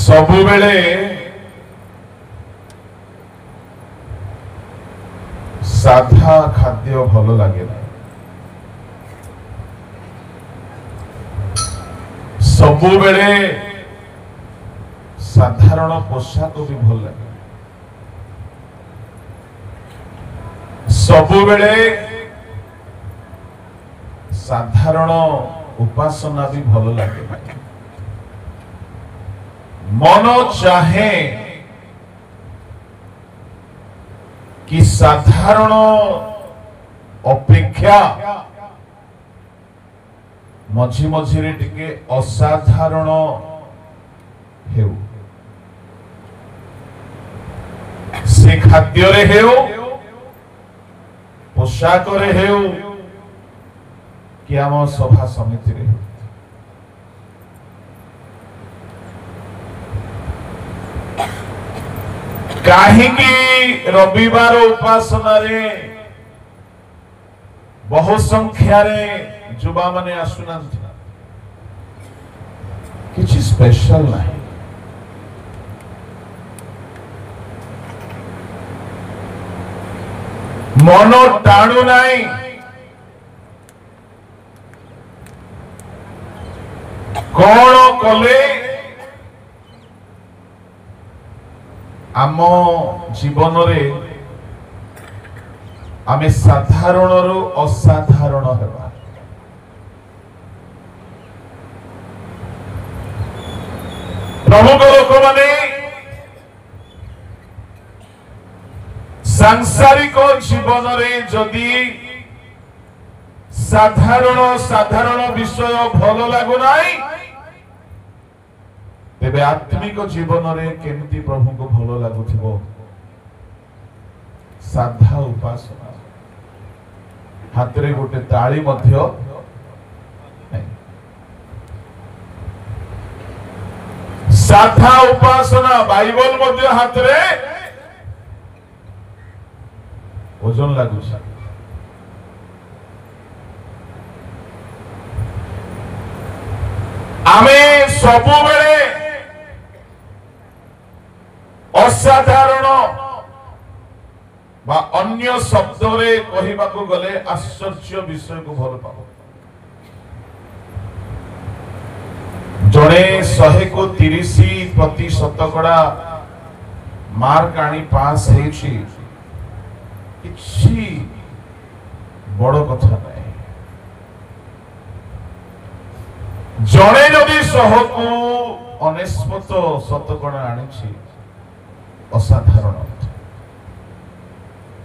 सबु बेले साधा खाद्य भल लगे ना, सबु बेले साधारण पोशाक भी भल लगे, सबु बेले साधारण उपासना भी भल लगे। मन चाहे कि साधारण अपेक्षा मझी मझी टिके असाधारण हेउ, से खाद्य रे हेउ, पोशाक रे हेउ, कि आम सभा समिति रे हेउ। कहीं रविवार उपासना रे बहु संख्या रे युवा माने आसुना, किछि स्पेशल नहीं। मन टाणु नहीं, कौन कले आम जीवन रे आमे साधारण रु असाधारण हेबा। प्रमुख लोक माने सांसारिक जीवन रे जदि साधारण साधारण विषय भल लागु नाही, तेबे आत्मिक जीवन रे केमती प्रभु को भल लागुथिबो। साधा उपासना हाथ रे गोटे ताली मध्य नहीं, साधा उपासना बाइबल मध्य हाथ रे ओजन लागु। आमे सबु बेले असाधारण बा अन्य शब्द रे कहिबा को गले आश्चर्य विषय को भल पाओ। जड़े 130 शतकड़ा मार्क आनी पास हेछि, किछि बड़ कथा नहीं। जड़े जदि 100 को 99 शतकड़ा आनी असाधारण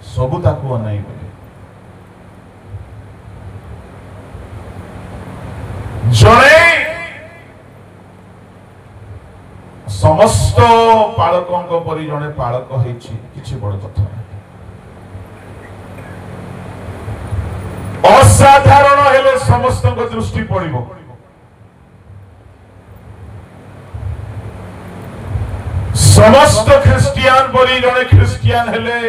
सबू ताकू अनाई बोले। जड़े समस्त पालकों परी जड़े पालक होइछि, किछि बड़ कथा नहीं। असाधारण हेले समस्त दृष्टि पड़िबो। समस्त ख्रिस्टियान परी जड़े ख्रिस्टियान हेले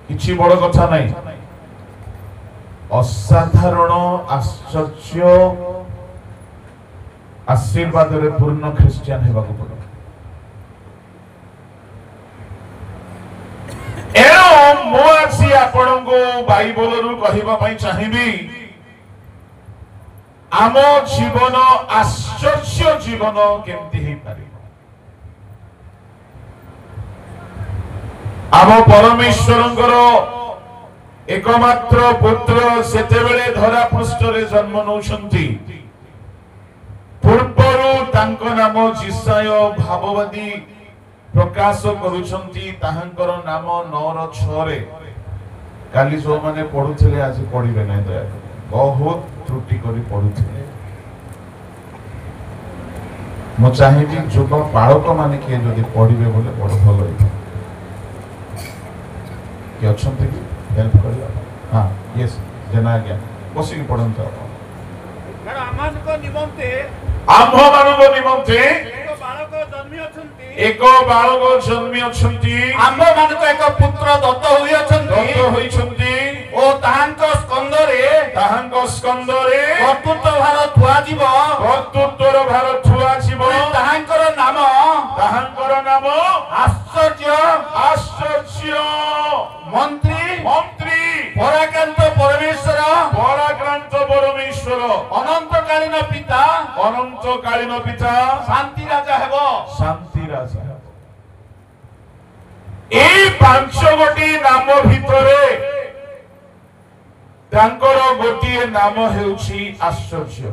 किछि बड़ कथा नहीं। असाधारण आश्चर्य आशीर्वाद रे पूर्ण ख्रिस्टियान हेबा को पड़ो। एनो मो आसी आपण को बाइबल रु कहिबा पई चाहिबी, आम जीवन आश्चर्य जीवन केमती हे पारे। आम परमेश्वरंकर एकमात्र पुत्र सेतेबेले धरा पृष्ठ रे जन्म नौछंती, पूर्वरु तांको नाम जिसाय भाववादी प्रकाश करूछंती। ताहांकर नाम 9:6 रे काली जो माने पढुथिले आज पढिबे नै, दया बहुत त्रुटि करी पढुथिले। मो चाहिबी जो पालक माने के जदि पढिबे बोले बड़ भल होई कि अछंती हेल्प करिया। हां यस जना गया बसी के पढंत मैडम आमान को निमंते आम्भ मानव निमंते एक बालक जन्मी अछंती, आम्भ मानक एक पुत्र दत्त होई छंती ओ ताहांको स्कंदरे कर्तृत्व भार थुआ जीव, कर्तृत्वर भार थुआ जीव। অনন্তকালীন পিতা শান্তি রাজা হেব শান্তি রাজা। এই ପାଞ୍ଚ ଗୋଟି ନାମ ଭିତରେ ତାଙ୍କର ଗୋଟିଏ ନାମ ହେଉଛି ଆଶ୍ଚର୍ଯ୍ୟ।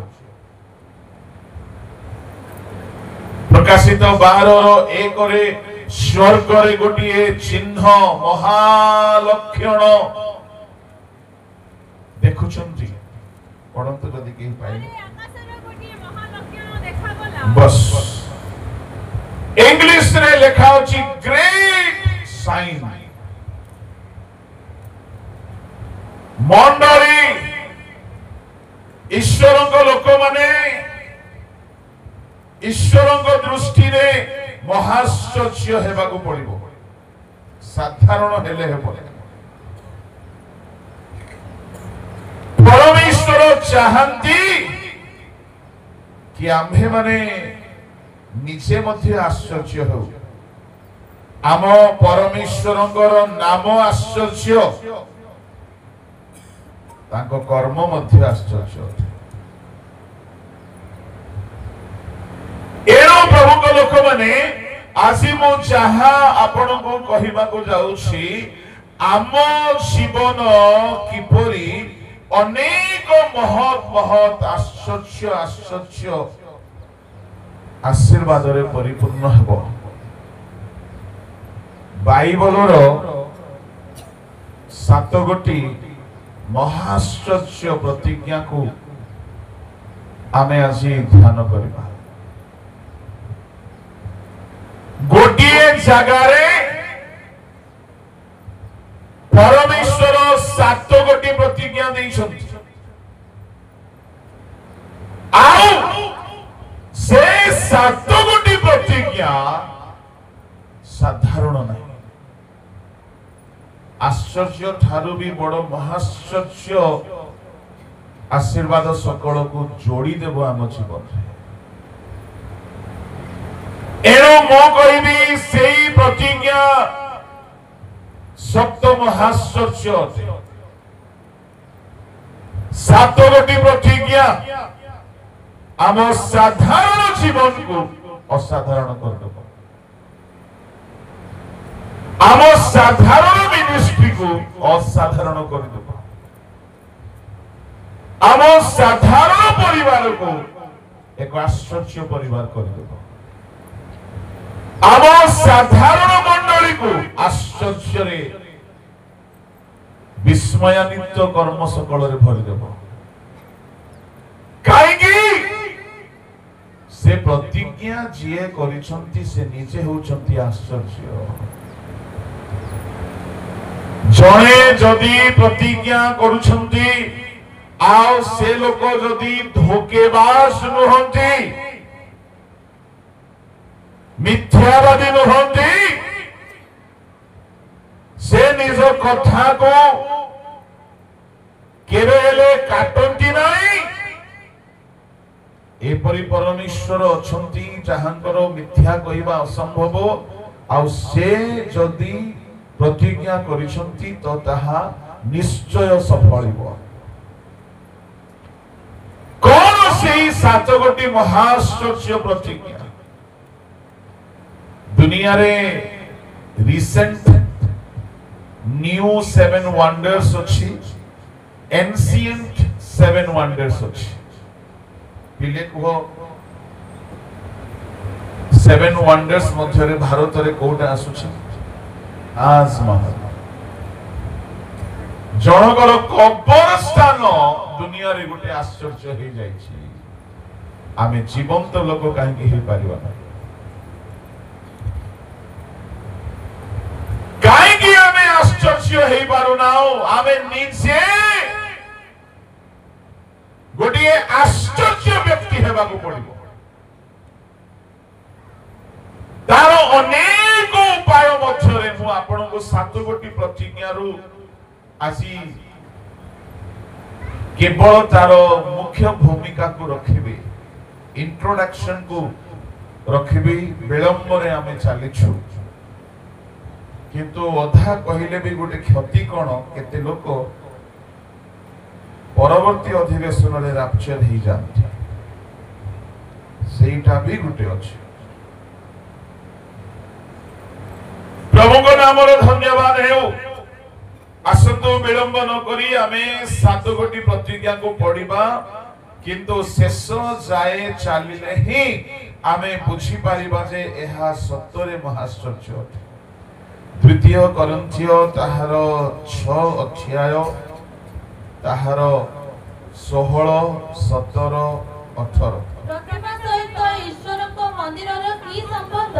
ପ୍ରକାଶିତ 12:1 ସ୍ୱର୍ଗରେ ଗୋଟିଏ ଚିହ୍ନ ମହାଲକ୍ଷଣ ଦେଖୁଛନ୍ତି। ପଢନ୍ତୁ ଯଦି କେହି ପାଇଲେ। ବସ୍ ଇଂଲିଶ ରେ ଲେଖା ଅଛି ଗ୍ରେଟ୍ ସାଇନ୍। ମଣ୍ଡଳୀ ଈଶ୍ୱରଙ୍କ ଲୋକମାନେ ଈଶ୍ୱରଙ୍କ ଦୃଷ୍ଟିରେ ମହାଶ୍ଚର୍ଯ୍ୟ ହେବାକୁ ପଡିବ, ସାଧାରଣ ହେଲେ ହେବ। ପରମେଶ୍ୱର ଚାହାନ୍ତି କି ଆମ୍ଭେମାନେ ନିଜେ ମଧ୍ୟ ଆଶ୍ଚର୍ଯ୍ୟ ହେଉ। ଆମ ପରମେଶ୍ୱରଙ୍କର ନାମ ଆଶ୍ଚର୍ଯ୍ୟ, ତାଙ୍କ କର୍ମ ମଧ୍ୟ ଆଶ୍ଚର୍ଯ୍ୟ। ଏଣୁ ପ୍ରଭୁଙ୍କ ଲୋକମାନେ, ଆଜି ମୁଁ ଯାହା ଆପଣଙ୍କୁ କହିବାକୁ ଯାଉଛି, ଆମ ଜୀବନ କିପରି ଅନେକ ମହତ୍ ମହତ୍ ଆଶ୍ଚର୍ଯ୍ୟ ଆଶୀର୍ବାଦରେ ପରିପୂର୍ଣ୍ଣ ହେବ। ବାଇବଲର 7 ଗୋଟି ମହାଶ୍ଚର୍ଯ୍ୟ ପ୍ରତିଜ୍ଞାକୁ ଆମେ ଆଜି ଧ୍ୟାନ କରିବା। ଗୋଟିଏ ଜାଗାରେ ପରମେଶ୍ୱର 7 ଗୋଟି ପ୍ରତିଜ୍ଞା ଦେଇଛନ୍ତି, ଆଉ ସେ 7 ଗୋଟି ପ୍ରତିଜ୍ଞା ସାଧାରଣ ନାହିଁ। ଆଶ୍ଚର୍ଯ୍ୟ ଠାରୁ ବି ବଡ଼ ମହାଶ୍ଚର୍ଯ୍ୟ ଆଶୀର୍ବାଦ ସକଳକୁ ଯୋଡ଼ିଦେବ ଆମ ଜୀବନରେ। ଏଣୁ ମୁଁ କହିବି, ସେଇ ପ୍ରତିଜ୍ଞା ସପ୍ତ ମହାଶ୍ଚର୍ଯ୍ୟ ଅଟେ। 7 ଗୋଟି ପ୍ରତିଜ୍ଞା ଆମ ସାଧାରଣ ଜୀବନକୁ ଅସାଧାରଣ କରିଦେବ। ଆମ ସାଧାରଣ ମିନିଷ୍ଟ୍ରିକୁ ଅସାଧାରଣ କରିଦେବ। ଆମ ସାଧାରଣ ପରିବାରକୁ ଏକ ଆଶ୍ଚର୍ଯ୍ୟ ପରିବାର କରିଦେବ। ଆମ ସାଧାରଣ ମଣ୍ଡଳୀକୁ ଆଶ୍ଚର୍ଯ୍ୟରେ ବିସ୍ମୟାନ୍ୱିତ କର୍ମ ସକଳରେ ଭରିଦେବ। କାହିଁକି? ସେ ପ୍ରତିଜ୍ଞା ଯିଏ କରିଛନ୍ତି ସେ ନିଜେ ହେଉଛନ୍ତି ଆଶ୍ଚର୍ଯ୍ୟ। ଜଣେ ଯଦି ପ୍ରତିଜ୍ଞା କରୁଛନ୍ତି ଆଉ ସେ ଲୋକ ଯଦି ଧୋକେବାଜ ନୁହନ୍ତି, ମିଥ୍ୟାବାଦୀ ନୁହନ୍ତି, ସେ ନିଜ କଥାକୁ କେବେ ହେଲେ କାଟନ୍ତି ନାହିଁ। ଏପରି ପରମେଶ୍ୱର ଅଛନ୍ତି ଯାହାଙ୍କର ମିଥ୍ୟା କହିବା ଅସମ୍ଭବ, ଆଉ ସେ ଯଦି ପ୍ରତିଜ୍ଞା କରିଛନ୍ତି ତ ତାହା ନିଶ୍ଚୟ ସଫଳିବ। କଣ ସେଇ 7 ଗୋଟି ମହାଶ୍ଚର୍ଯ୍ୟ ପ୍ରତିଜ୍ଞା? ଦୁନିଆରେ ରିସେଣ୍ଟ ନ୍ୟୁ 7 ୱାଣ୍ଡର୍ସ ଅଛି, ଏନସିଏଣ୍ଟ 7 ୱାଣ୍ଡର୍ସ ଅଛି। ପିଲେ କୁହ, 7 ୱାଣ୍ଡର୍ସ ମଧ୍ୟରେ ଭାରତରେ କୋଉଟା ଆସୁଛି? ତାଜମହଲ। ଜଣଙ୍କର କବରସ୍ଥାନ ଦୁନିଆରେ ଗୋଟେ ଆଶ୍ଚର୍ଯ୍ୟ ହେଇଯାଇଛି। ଆମେ ଜୀବନ୍ତ ଲୋକ କାହିଁକି ହେଇପାରିବା ନାହିଁ? କାହିଁକି ଆମେ ଆଶ୍ଚର୍ଯ୍ୟ ହେଇପାରୁନାହୁଁ? ଆମେ ନିଜେ ଗୋଟିଏ ଆଶ୍ଚର୍ଯ୍ୟ ବ୍ୟକ୍ତି ହେବାକୁ ପଡିବ। ତାର ଅନେକ ଉପାୟ ମଧ୍ୟରେ ମୁଁ ଆପଣଙ୍କୁ 7 ଗୋଟି ପ୍ରତିଜ୍ଞାରୁ ଆଜି କେବଳ ତାର ମୁଖ୍ୟ ଭୂମିକାକୁ ରଖିବି, ଇଣ୍ଟ୍ରୋଡକ୍ସନ କୁ ରଖିବି। ବିଳମ୍ବରେ ଆମେ ଚାଲିଛୁ, କିନ୍ତୁ ଅଧା କହିଲେ ବି ଗୋଟେ କ୍ଷତି କଣ, କେତେ ଲୋକ ପରବର୍ତ୍ତୀ ଅଧିବେଶନରେ ରାପ୍ଚର ହେଇଯାନ୍ତି। ସେଇଟା ବି ଗୋଟେ ଅଛି। ପ୍ରଭୁଙ୍କ ନାମରେ ଧନ୍ୟବାଦ ହେଉ। ଆସନ୍ତୁ ବିଳମ୍ବ ନ କରି ଆମେ 7 ଗୋଟି ପ୍ରତିଜ୍ଞାକୁ ପଢିବା, କିନ୍ତୁ ଶେଷ ଯାଏ ଚାଲିଲେ ହିଁ ଆମେ ବୁଝିପାରିବା ଯେ ଏହା ସତରେ ମହାଶ୍ଚର୍ଯ୍ୟ ଅଟେ। 2 କରିନ୍ଥିୟ ତାହାର 6 ଅଧ୍ୟାୟ ତାହାର 16, 17, 18। ପ୍ରତିମା ସହିତ ଈଶ୍ୱରଙ୍କ ମନ୍ଦିରର କି ସମ୍ବନ୍ଧ?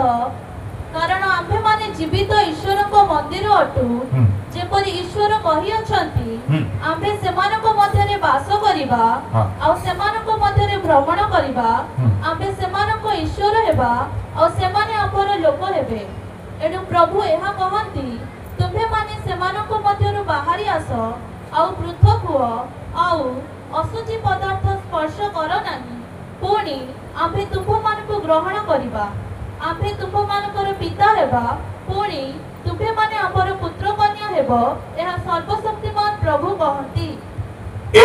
କାରଣ ଆମ୍ଭେମାନେ ଜୀବିତ ଈଶ୍ୱରଙ୍କ ମନ୍ଦିର ଅଟୁ। ଯେପରି ଈଶ୍ୱର କହିଅଛନ୍ତି, ଆମ୍ଭେ ସେମାନଙ୍କ ମଧ୍ୟରେ ବାସ କରିବା ଆଉ ସେମାନଙ୍କ ମଧ୍ୟରେ ଭ୍ରମଣ କରିବା, ଆମ୍ଭେ ସେମାନଙ୍କ ଈଶ୍ୱର ହେବା ଆଉ ସେମାନେ ଆମର ଲୋକ ହେବେ। ଏଣୁ ପ୍ରଭୁ ଏହା କହନ୍ତି, ତୁମ୍ଭେମାନେ ସେମାନଙ୍କ ମଧ୍ୟରୁ ବାହାରି ଆସ ଆଉ ପୃଥକ ହୁଅ ଆଉ ଅଶୁଚି ପଦାର୍ଥ ସ୍ପର୍ଶ କର ନାହିଁ। ପୁଣି ଆମ୍ଭେ ତୁମ୍ଭମାନଙ୍କୁ ଗ୍ରହଣ କରିବା, ଆମ୍ଭେ ତୁମ୍ଭମାନଙ୍କର ପିତା ହେବା, ପୁଣି ତୁମ୍ଭେମାନେ ଆମର ପୁତ୍ର କନ୍ୟା ହେବ। ଏହା ସର୍ବଶକ୍ତିମାନ ପ୍ରଭୁ କହନ୍ତି।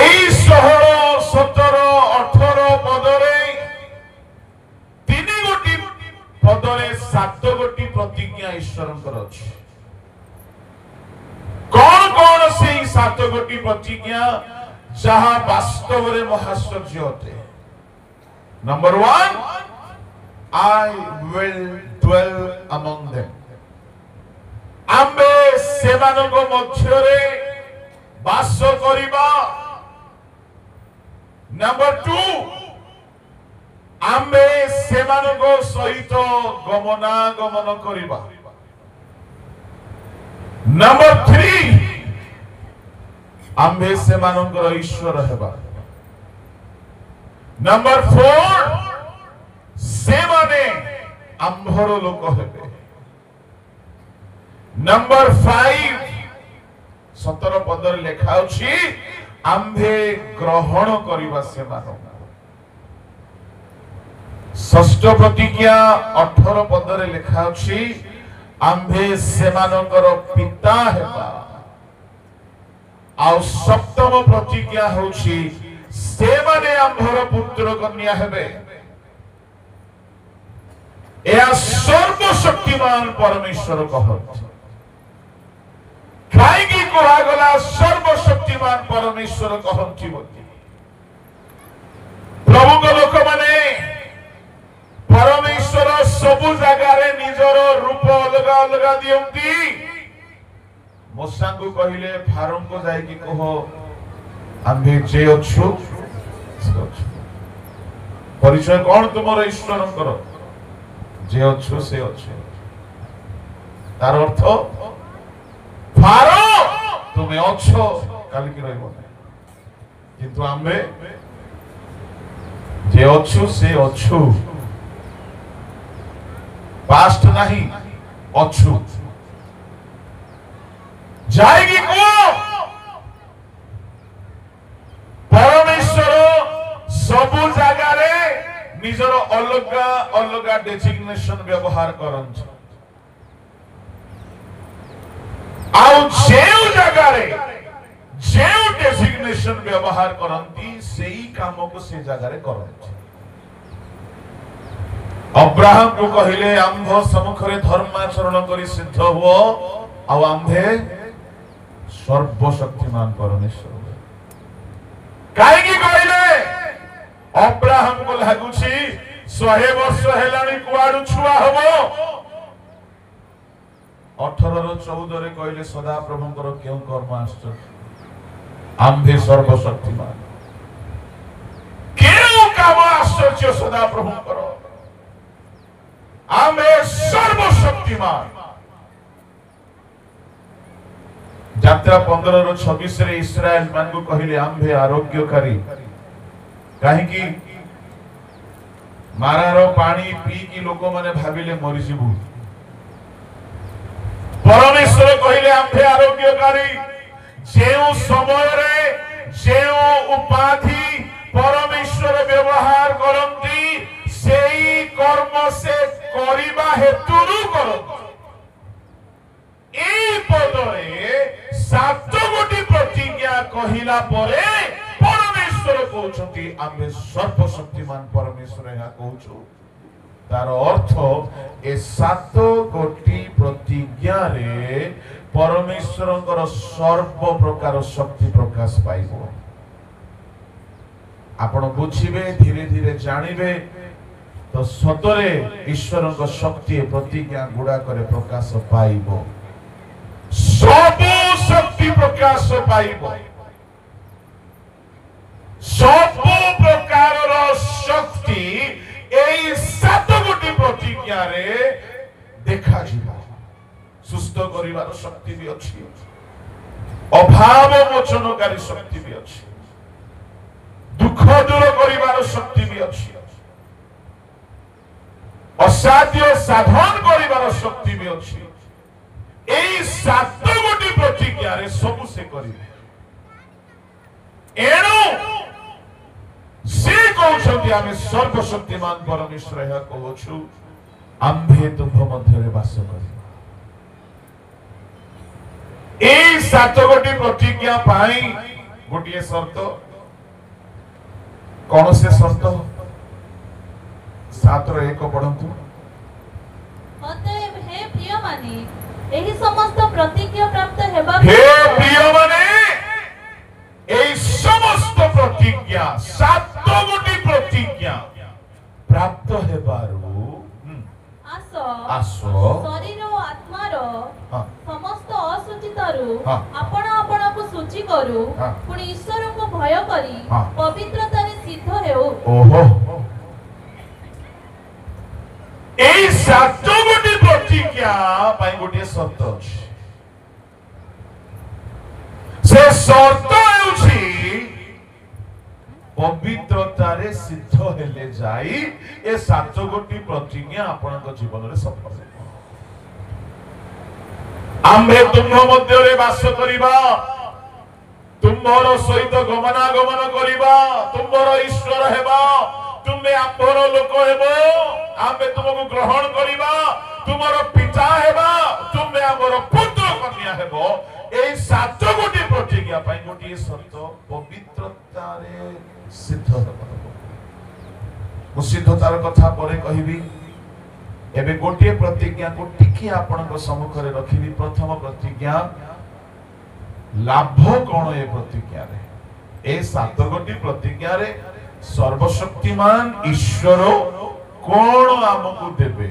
এই 16, 17, 18 ପଦରେ 3 ଗୋଟି ପଦରେ 7 ଗୋଟି ପ୍ରତିଜ୍ଞା ଈଶ୍ୱରଙ୍କର ଅଛି। କଣ କଣ ସେଇ 7 ଗୋଟି ପ୍ରତିଜ୍ଞା ଯାହା ବାସ୍ତବରେ ମହାଶ୍ଚର୍ଯ୍ୟ ଅଟେ? Number 1, I will dwell among them. ଆମ୍ଭେ ସେମାନଙ୍କ ମଧ୍ୟରେ ବାସ କରିବା। Number 2, ଆମ୍ଭେ ସେମାନଙ୍କ ସହିତ ଗମନାଗମନ କରିବା। Number 3, ଆମ୍ଭେ ସେମାନଙ୍କର ଈଶ୍ୱର ହେବା। Number 4, ସେମାନେ ଆମ୍ଭର ଲୋକ ହେବେ। Number 5, 17 ପଦରେ ଲେଖା ଅଛି, ଆମ୍ଭେ ଗ୍ରହଣ କରିବା ସେମାନଙ୍କୁ। ଷଷ୍ଠ ପ୍ରତିଜ୍ଞା 18 ପଦରେ ଲେଖା ଅଛି, ଆମ୍ଭେ ସେମାନଙ୍କର ପିତା ହେବା। ଆଉ ସପ୍ତମ ପ୍ରତିଜ୍ଞା ହେଉଛି, ସେମାନେ ଆମ୍ଭର ପୁତ୍ର କନ୍ୟା ହେବେ। ଏହା ସର୍ବଶକ୍ତିମାନ ପରମେଶ୍ୱର କହନ୍ତି। କାହିଁକି କୁହାଗଲା ସର୍ବଶକ୍ତିମାନ ପରମେଶ୍ୱର କହନ୍ତି ବୋଲି? ପ୍ରଭୁଙ୍କ ଲୋକମାନେ ପରମେଶ୍ୱର ସବୁ ଜାଗାରେ ନିଜର ରୂପ ଅଲଗା ଅଲଗା ଦିଅନ୍ତି। ମୋସାଙ୍କୁ କହିଲେ, ଫାରୋଙ୍କୁ ଯାଇକି କହ, ଆମ୍ଭେ ଯେ ଅଛୁ ସେ ଅଛୁ। ପରିଚୟ କଣ ତୁମର ଈଶ୍ୱରଙ୍କର? ଯେ ଅଛୁ ସେ ଅଛୁ। ତାର ଅର୍ଥ, ଫାରୋ ତୁମେ ଅଛ, କାଲିକି ରହିବ ନାହିଁ, କିନ୍ତୁ ଆମ୍ଭେ ଯେ ଅଛୁ ସେ ଅଛୁ। ପାଷ୍ଟ ନାହିଁ, ଅଛୁ। ଯାଇକି କୁହ, ପରମେଶ୍ୱର ସବୁ ଜାଗାରେ ନିଜର ଅଲଗା ଅଲଗା ଡେଜିଗ୍ନେସନ ବ୍ୟବହାର କରନ୍ତି। ଆଉ ଯେଉଁ ଜାଗାରେ ଯେଉଁ ଡେଜିଗ୍ନେସନ ବ୍ୟବହାର କରନ୍ତି, ସେଇ କାମକୁ ସେ ଜାଗାରେ କରନ୍ତି। ଅବ୍ରାହମକୁ କହିଲେ, ଆମ୍ଭ ସମ୍ମୁଖରେ ଧର୍ମାଚରଣ କରି ସିଦ୍ଧ ହୁଅ, ଆଉ ଆମ୍ଭେ ସର୍ବଶକ୍ତିମାନ ପରମେଶ୍ୱର। କାହିଁକି କହିଲେ? ଅବ୍ରାହମକୁ ଲାଗୁଛି 100 ବର୍ଷ ହେଲାଣି କୁଆଡୁ ଛୁଆ ହବ। 18:14 କହିଲେ, ସଦାପ୍ରଭୁଙ୍କର କେଉଁ କର୍ମ ଆଶ୍ଚର୍ଯ୍ୟ, ଆମ୍ଭେ ସର୍ବଶକ୍ତିମାନ। କେଉଁ କାମ ଆଶ୍ଚର୍ଯ୍ୟ ସଦାପ୍ରଭୁଙ୍କର? ଆମ୍ଭେ ସର୍ବଶକ୍ତିମାନ। ଯାତ୍ରା 15:26 ଇସ୍ରାଏଲ ମାନଙ୍କୁ କହିଲେ, ଆମ୍ଭେ ଆରୋଗ୍ୟକାରୀ। କାହିଁକି? ମାରାର ପାଣି ପିଇକି ଲୋକମାନେ ଭାବିଲେ ମରିଯିବୁ। ପରମେଶ୍ୱର କହିଲେ, ଆମ୍ଭେ ଆରୋଗ୍ୟକାରୀ। ଯେଉଁ ସମୟରେ ଯେଉଁ ଉପାଧି ପରମେଶ୍ୱର ବ୍ୟବହାର କରନ୍ତି, ସେଇ କର୍ମ ସେ କରିବା ହେତୁରୁ କରନ୍ତି। এই পদরে 7 গোটি প্রতিজ্ঞা কহিলা পরে পরমেশ্বরକୁ कहउछंती आमे सर्वशक्तिमान परमेश्वर या कहउछु तार अर्थ ए 7 कोटी प्रतिज्ञा रे परमेश्वरଙ୍କର सर्व प्रकार शक्ति प्रकाश पाइबो आपण बुझिबे धीरे धीरे जानिबे तो सतरे ईश्वरଙ୍କ शक्ति प्रतिज्ञा गुडा करे प्रकाश पाइबो सब शक्ति प्रकाश पाइबो सब प्रकार शक्ति एई 7 कोटी प्रतिज्ञा रे देखा जिबो सुस्थ करिवार शक्ति भी अछि अभाव मोचनकारी शक्ति भी अछि दुख दूर करिवार शक्ति भी अछि असाध्य साधन करिवार शक्ति भी अछि एई 7 कोटी प्रतिज्ञा रे सब से करिवे एणु से कहउछंती आमे सर्वशक्तिमान परमेश्वर या कहउछु आम्भे तुम मध्य रे वास करिबा ए 7 कोटी प्रतिज्ञा पाई गोटिए शर्त कौन से शर्त 7 रो 1 पढंतु अतएव हे प्रिय माने एही समस्त प्रतिज्ञा प्राप्त हेबा हे प्रिय माने एही समस्त प्रतिज्ञा 7 कोटी प्रतिज्ञा प्राप्त हेबारु आसो शरीर और आत्मा रो समस्त असुचितारु आपण आपण को सूची करू पुणी ईश्वर को भय करी पवित्रता रे सिद्ध हेउ ओहो एई 7 कोटी प्रतिज्ञा पाई गोटे शर्त अछि से शर्त हेउछि पवित्रता रे सिद्ध हेले जाई ए 7 कोटी प्रतिज्ञा आपनक जीवन रे सफल आम्भे तुम मध्य रे वास करिबा तुमर सहित गमनागमन करिबा तुमर ईश्वर हेबा तुमे आम्भर लोक हेबो आम्भे तुमको ग्रहण करिबा तुमर पिता हेबा तुमे आम्भर पुत्र कन्या हेबो ए 7 कोटी प्रतिज्ञा पाई गोटी शर्त पवित्रता रे सिद्ध हेबा मु सिद्धतार कथा परे कहिबी एबे गोटे प्रतिज्ञा को टिकी आपनक सम्मुख रे रखिबी प्रथम प्रतिज्ञा लाभ कोन ए प्रतिज्ञा रे ए 7 कोटी प्रतिज्ञा रे सर्वशक्तिमान ईश्वर कोन हमकु देबे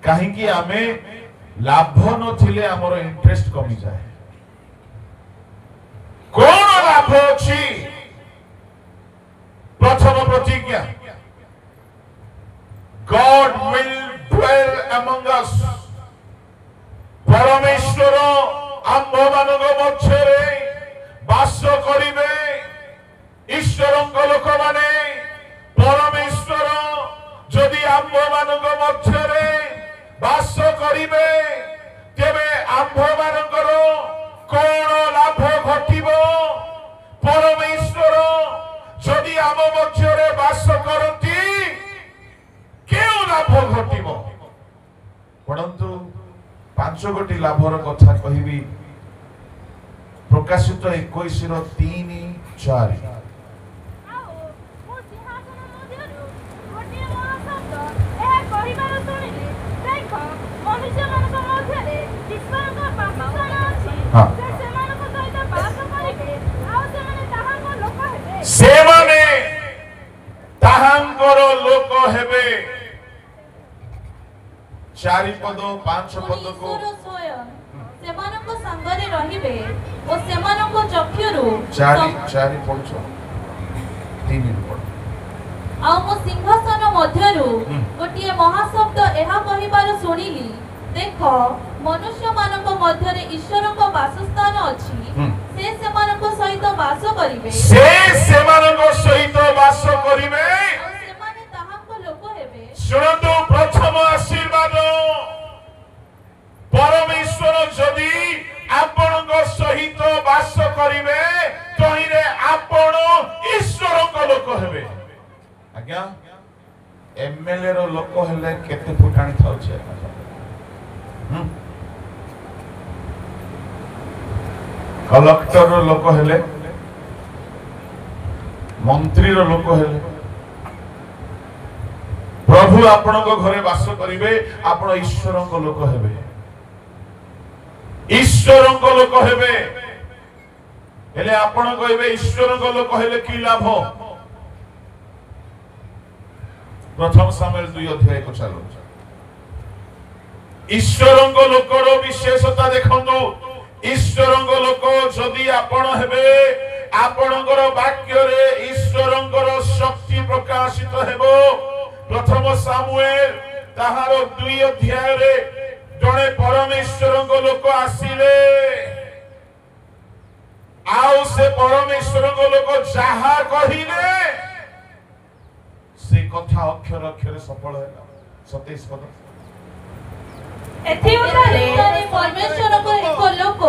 काहे कि आमे लाभ नथिले हमर इंटरेस्ट कमी जाए कोन लाभ अछि प्रथम प्रतिज्ञा God will dwell among us परमेश्वर आम्भ मानक मध्यरे वास करिवे ईश्वरक लोक माने परमेश्वर जदि आम्भ मानक मध्यरे वास करिवे तेबे आम्भ मानकर कोन लाभ घटिबो परमेश्वर जदि आम मध्यरे वास करती केउ लाभ घटिबो परंतु 5 कोटी लाभर कथा कहिबी प्रकाशित 21 रो 3-4 सेमाने ताहांकर लोक हेबे 4 पद 5 पद को सेमानक संगरे रहिबे ओ सेमानक चक्षुरु 4 पढछ 3 पढ आ मो सिंहासन मध्यरु गोटिए महाशब्द एहा कहिबार सुनिली देखो मनुष्य मानक मध्यरे ईश्वरक वासस्थान अछि से सेमानक सहित वास करिवे से सेमानक सहित वास करिवे आ सेमाने ताहांक लोक हेबे सुनतु प्रथम आशीर्वाद परमेश्वर जदि आपनक सहित वास करिवे तहिरे आपण ईश्वरक लोक हेबे आज्ञा एमएलए रो लोक हेले केते फुटाणी थाउ छे कलेक्टर रो लोक हेले मंत्री लोक हेले प्रभु आपण घरे वास करिवे आपण ईश्वर लोक हेबे ईश्वर लोक हेबे हेले आपण कहबे ईश्वर लोक हेले की लाभ प्रथम सामुएल 2 अध्याय को चलो ईश्वर लोकर विशेषता देखंतु ईश्वर लोक जदि आपण हेबे आपणकर वाक्य रे ईश्वर शक्ति प्रकाशित हेबो प्रथम सामुएल ताहार 2 अध्याय रे जणे परमेश्वर लोक आसीले आउ से परमेश्वर लोक जहा कहिले से कथा अक्षर अक्षर सफल हैला 27 पद एथि उतारे परमेश्वर को एक लोक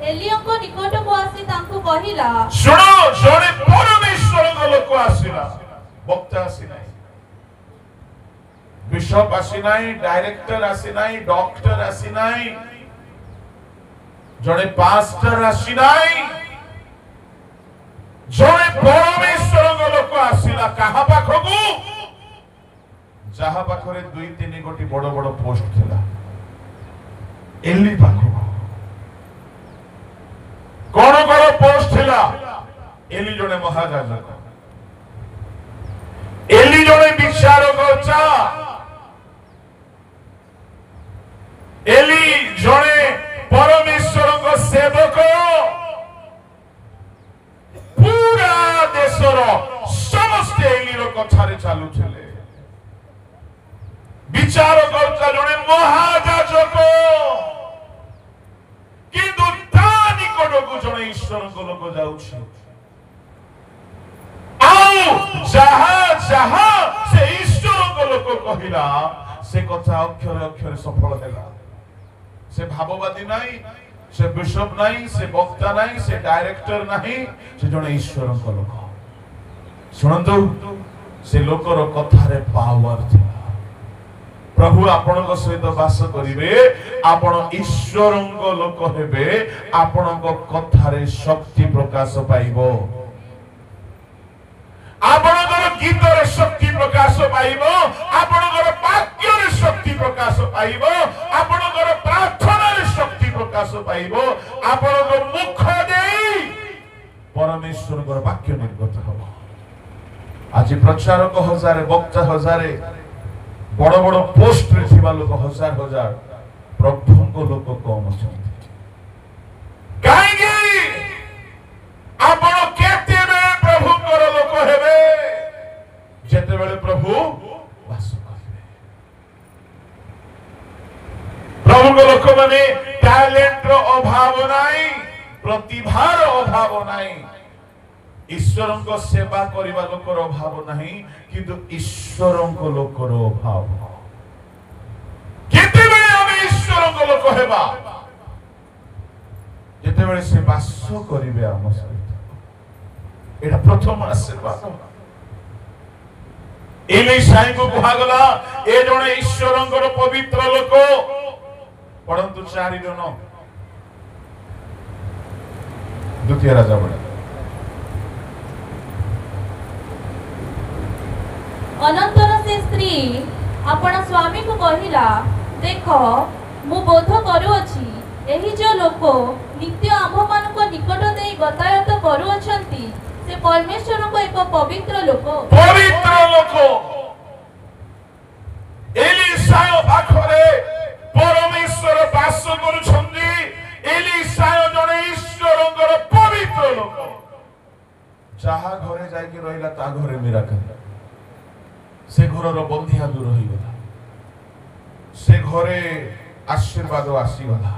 एलिया को निकट को आसी तांको कहिला सुनो जणे परमेश्वर लोक आसीला वक्ता आसी नाही बिशप आसी नाही डायरेक्टर आसी नाही डॉक्टर आसी नाही जणे पास्टर आसी नाही जणे परमेश्वर लोक आसीला कहा पाखकू जहा पाखरे 2-3 गोटी बड़ बड़ पोस्ट थिला एली पाखकू कोन कोन पोस्ट थिला एली जणे महायाजक एली जणे विचारकर्ता एली जणे परमेश्वर को सेवक पूरा देशर समस्त एली कथारे चालू छले विचारकर्ता जणे महायाजक किंतु ता निकटकू जणे ईश्वर को लोक जाउछि आउ जहा से ईश्वर को लोक कहिला से कथा अक्षर अक्षर सफल हैला से भाववादी नहीं से बिशप नहीं से वक्ता नहीं से डायरेक्टर नहीं से जने ईश्वर को लोक सुनंतु से लोकर कथारे पावर थिला प्रभु आपण को सहित वास करिवे आपण ईश्वर को लोक हेबे आपण को कथारे शक्ति प्रकाश पाइबो आपणकर गीतर शक्ति प्रकाश पाइबो आपणकर वाक्य रे शक्ति प्रकाश पाइबो आपणकर प्रार्थना रे शक्ति प्रकाश पाइबो आपणकर मुख देई परमेश्वर को वाक्य निर्गत हो आज प्रचारक हजार वक्ता हजार बड़ बड़ पोस्ट रे थिबा लोक हजार हजार प्रभु को लोक कम अछंती काहेकि आपण केते प्रभु कर लोक हेबे जेते बेले प्रभु वास करिवे प्रभु को लोक माने टैलेंट रो अभाव नाही प्रतिभार अभाव नाही ईश्वर को सेवा करिवा लोकर अभाव नाही किंतु ईश्वर को लोकर अभाव केते बेले हम ईश्वर को लोक हेबा जेते बेले से वास करिवे हम सहित एटा प्रथम आशीर्वाद एलिशाई को कहा गला ए जणे ईश्वरंकर पवित्र लोक परंतु 4 जन द्वितीय राजा बने अनंतर से स्त्री आपण स्वामी को कहिला देखो मु बोध करूअछि एही जो लोक नित्य आम्भ मान को निकट देई गतायत करूअछंती से परमेश्वर को एक पवित्र लोक एलिशाय पाखरे परमेश्वर वास करूछंती एलिशाय जने ईश्वरंकर पवित्र लोक जहा घरे जाई के रहिला ता घरे मिराकल से घर रो बंधिया दूर होई गला से घरे आशीर्वाद आसीगला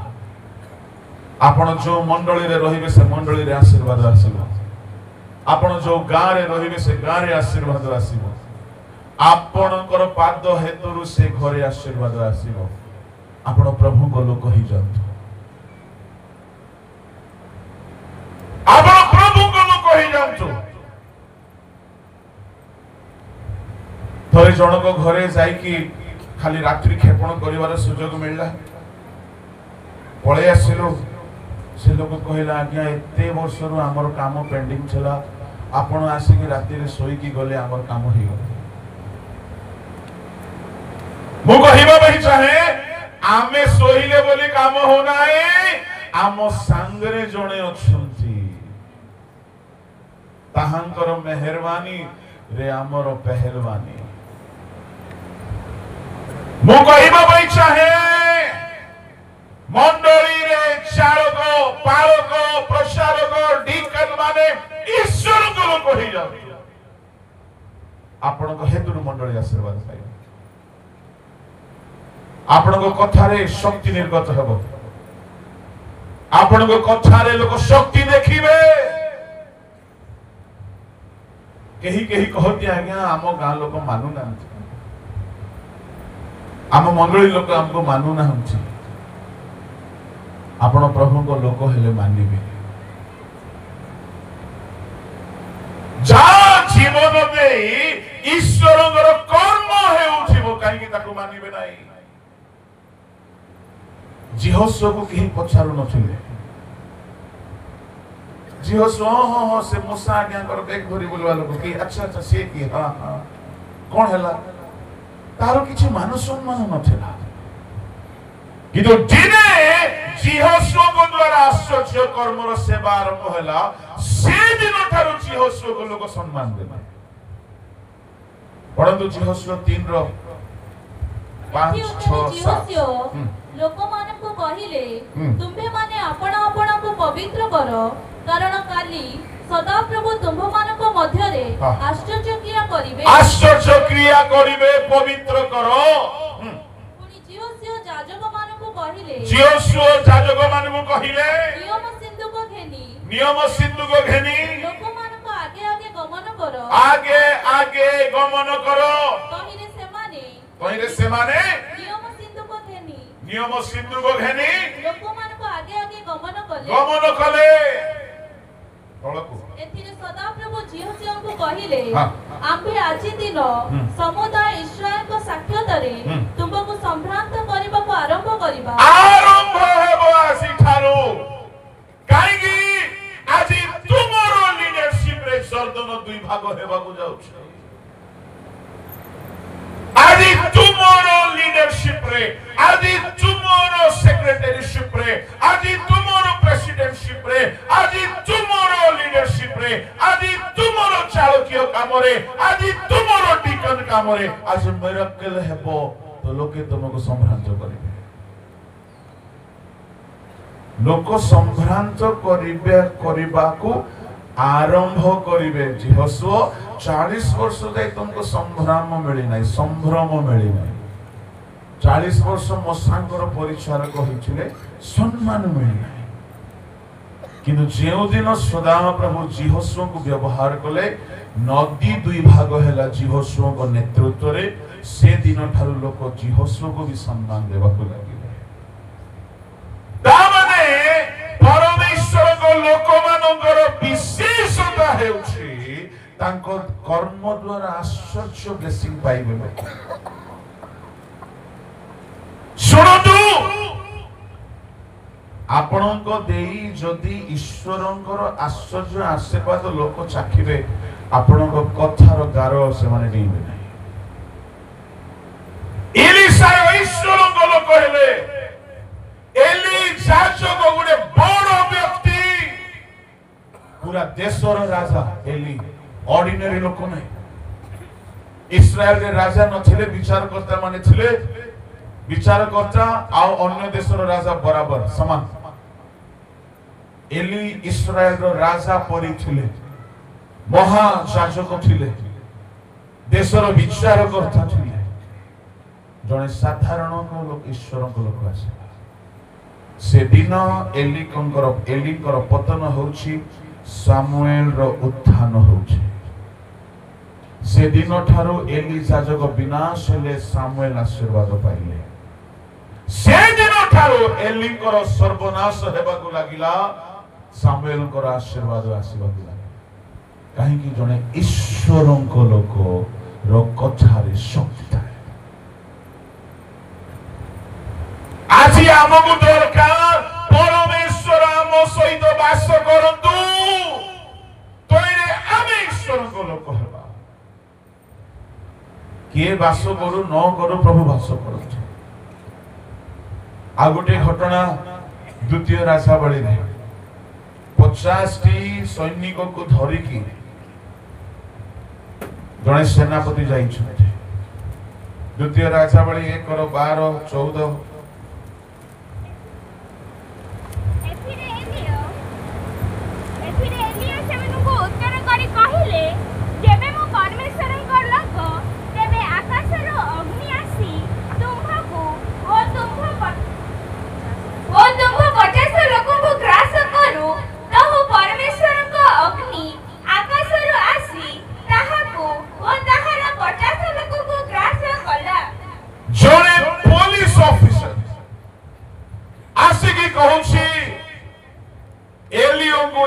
आपण जो मंडली रे रहिबे से मंडली रे आशीर्वाद आसीबो आपण जो गां रे रहिबे से गां रे आशीर्वाद आसीबो आपणकर पाद हेतुरु से घरे आशीर्वाद आसीबो आपण प्रभु को लोक ही जानतो आपण प्रभु को लोक ही जानतो थरे जनक घरे जाई कि खाली रात्रि क्षेपण करिवार सुयोग मिलला पळे आसिलो से लोक कहला आज्ञा एते वर्षरु हमर काम पेंडिंग छला आपण आसिक राति रे सोई की गले हमर काम ही गले मु कहिबा बहि चाहे आमे सोइले बोली काम हो नाही आम सांगरे जणे अछंती ताहांकर मेहरबानी रे हमर पहलवानी मु कहिबा बहि चाहे मंडली रे चालक पालक प्रचारक डीकन माने ईश्वर को लोक हो जाउ आपण को हेतु मंडली आशीर्वाद पाइबा आपण को कथा रे शक्ति निर्गत हेबो आपण को कथा रे लोक शक्ति देखिबे केही केही कहती आज्ञा आम गां लोक मानु ना आम मंडली लोक हमको मानु ना आपण प्रभु को लोक हेले मानिबे जा जीवन दे ईश्वरंगर कर्म हेउथिबो काहे कि ताको मानिबे नाही जिहोशू को केही पछारु नथिले जिहोशू हां से मूसा आज्ञाकर बैग धरी बोलवा लोक कि अच्छा अच्छा से कि हां हां कोन हैला तारो किछि मान सम्मान नथिला किंतु दिने जिहोशू को द्वारा आश्चर्य कर्मर सेवा आरंभ होला से दिन थारु जिहोशू को लोक सम्मान देबा परंतु जिहोशू 3 रो 5 6 7 लोक मान को कहिले तुम्हे माने आपण आपण को पवित्र करो कारण काली सदा प्रभु तुम्ह मान को मध्य रे आश्चर्य क्रिया करिवे पवित्र करो पुनी जिहोशू जाजक मान को कहिले नियम सिंधु को घेनी लोक मान को आगे आगे गमन करो कहिले से माने नियम सिंधु को घेनी लोक मान को आगे गमन कले तळको एथिरे सदा प्रभु जिहोशू को कहिले आम्भे आजि दिन समुदाय इस्राएल को साक्षातरे तुमको संभ्रांत करबा को आरंभ हेबो आसी ठारो काईगी आजि तुमरो लीडरशिप रे सर्दन दुई भाग हेबा को जाउछ आदि तुमरो लीडरशिप रे आदि तुमरो सेक्रेटरीशिप रे आदि तुमरो प्रेसिडेंटशिप रे आदि तुमरो लीडरशिप रे आदि तुमरो चालकीय काम रे आदि तुमरो डिकन काम रे आज मिरेकल हेबो तो लोके तुमको संभ्रांत करिवे लोक संभ्रांत करिवे करिबाकू आरंभ करिवे जिहोशू 40 वर्ष जाय तुमको संभ्रम मिली नाही संभ्रम मिली नाही 40 वर्ष मोसांकर परिचारक होइछिले सम्मान मिली नाही किंतु जेउ दिन सदा प्रभु जिहोशू को व्यवहार कले नदी दुई भाग हैला जिहोशू को नेतृत्व रे से दिन ठारू लोक जिहोशू को भी सम्मान देबा को लागिले तामाने परमेश्वर को लोक मानकर विशेषता हेउछि तांको कर्म द्वारा आश्चर्य ब्लेसिंग पाइबे सुनतु आपणको देई जदि ईश्वरंकर आश्चर्य आशीर्वाद लोक चाखिबे आपणको कथार गारो से माने देइबे नाही एलिसा ईश्वरंको लोक हेले एली जाजक गुडे बड़ व्यक्ति पूरा देशर राजा एली ऑर्डिनरी लोक नहीं इस्राएल रे राजा नथिले विचारकर्ता माने थिले विचारकर्ता आ अन्य देशर राजा बराबर समान एली इस्राएल रो राजा परि थिले महाशासक थिले देशर विचारकर्ता थिले जने साधारण लोक ईश्वर को लोक आसे से दिन एलिकर पतन होछि सामुएल रो उत्थान होछि से दिन ठारो एली जाजक विनाश हेले सामुएल आशीर्वाद पाइले से दिन ठारो एलिकर सर्वनाश हेबा को लागिला सामुएल कर आशीर्वाद आसीबा को लागिला काहे कि जने ईश्वरन को लोक रो कथारे शक्ति थाए आज आमको दरकार परमेश्वर आम सहित वास करंतु तोरे आमे किए बास करू न करू प्रभु बास करते। आ गोटे घटना द्वितीय राजावली में 50 सैनिक को धरिकी जड़े सेनापति जाइछन्ते। द्वितीय राजावली 1:12-14।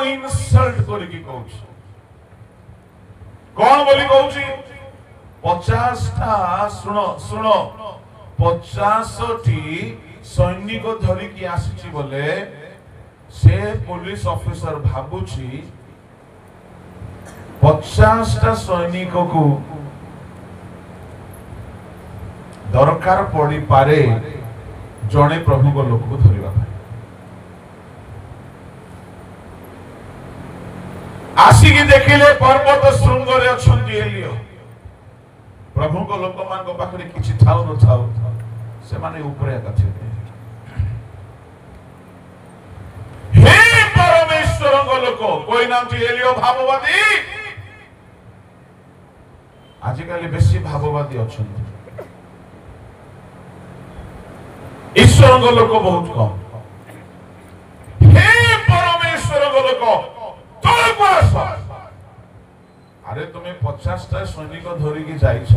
इंसल्ट करके कहूँ कौन बोली कहूँ 50 शुण शुण 50 सैनिक धरिकी आसी बोले से पुलिस ऑफिसर भाबुची 50 सैनिक को दरकार पड़ी पारे जड़े प्रभु को लोक को धरवा आसिकी देखिले पर्वत श्रृंगरे अछंती एलियो प्रभु को लोक मान को पाखरे किछि थाउ न थाउ से माने ऊपरे कथे हे परमेश्वर को लोक कोई नाम थी एलियो भाववादी आजिकाली बेसी भाववादी अछंती ईश्वर को लोक बहुत कम हे परमेश्वर को लोक अरे तुम्हें 50 सैनिक धरिकी जाइछ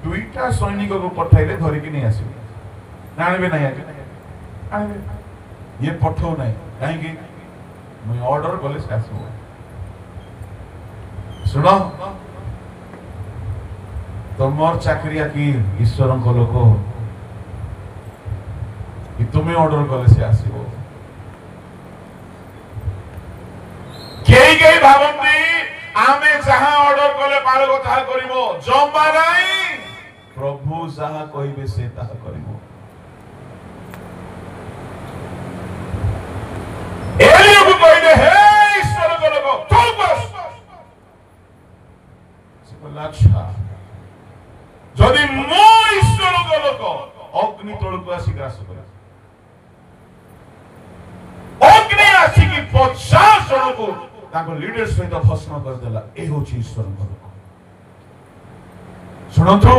2टा सैनिक को पठाइले धरिकी नहीं आसबे आनबे नहीं आनबे ये पठाऊ नहीं कहीं मुझे ऑर्डर कले से आसबो सुनो तुमर चाकरिया की ईश्वर को लोक कि तुम्हें ऑर्डर कले से आसबो कई भावती आमे जहां ऑर्डर कले पालको ताहा करिवो जम्बा नाही प्रभु जहां कहिबे से ताहा करिवो एलियो को कहिले हे ईश्वर को लोक तू बस से बोला अच्छा जदि मो ईश्वर को लोक अग्नि तळ को आसी ग्रास करे अग्नि आसी की 50 जन को ताको लीडर सहित भस्म कर देला ए होची ईश्वर को सुनंतु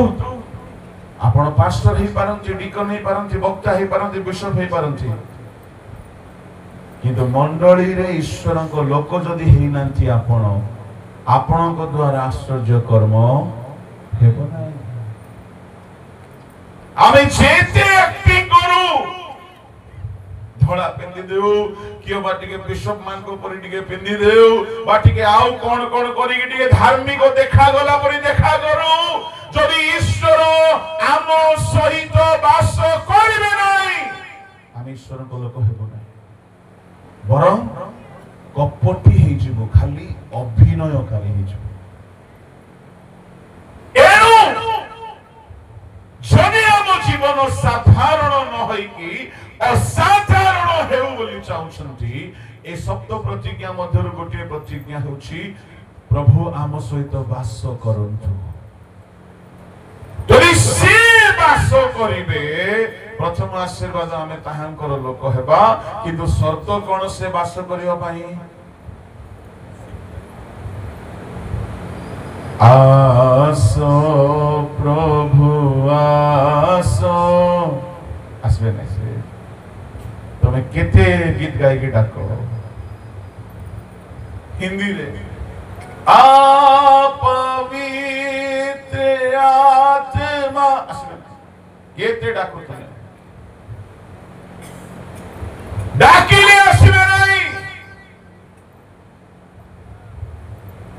आपण पास्टर हे पारंती डीकन हे पारंती वक्ता हे पारंती बिशप हे पारंती किंतु मंडली रे ईश्वर को लोक जदि हे नांती आपण को द्वारा आश्चर्य कर्म हेबो नाही आमे जेते एक्टिंग करू धोला पिंदी देउ कियो बाटी के बिशप मान को परि टिके पिंदी देउ बाटी के आउ कोन कोन करी के टिके धार्मिक देखा गला परि देखा करू जदि ईश्वर आम सहित वास करिवे नाही हम ईश्वर को लोक हेबो नाही बरं कपटी हे जिवो खाली अभिनयकारी हे जिवो एनु जदि आम जीवन साधारण न होई की असाधारण हेउ बोली चाहुछंती ए शब्द प्रतिज्ञा मध्य गोटे प्रतिज्ञा होछि प्रभु आम सहित वास करंतु जदि से वास करिवे प्रथम आशीर्वाद आमे ताहांकर लोक हेबा किंतु शर्त कोन से वास करियो पई आसो प्रभु आसो आसबे नहीं से तुम्हें केते गीत गाई के डाको हिंदी रे पवित्र आत्मा केते डाको तुम्हें डाकिले आसबे नहीं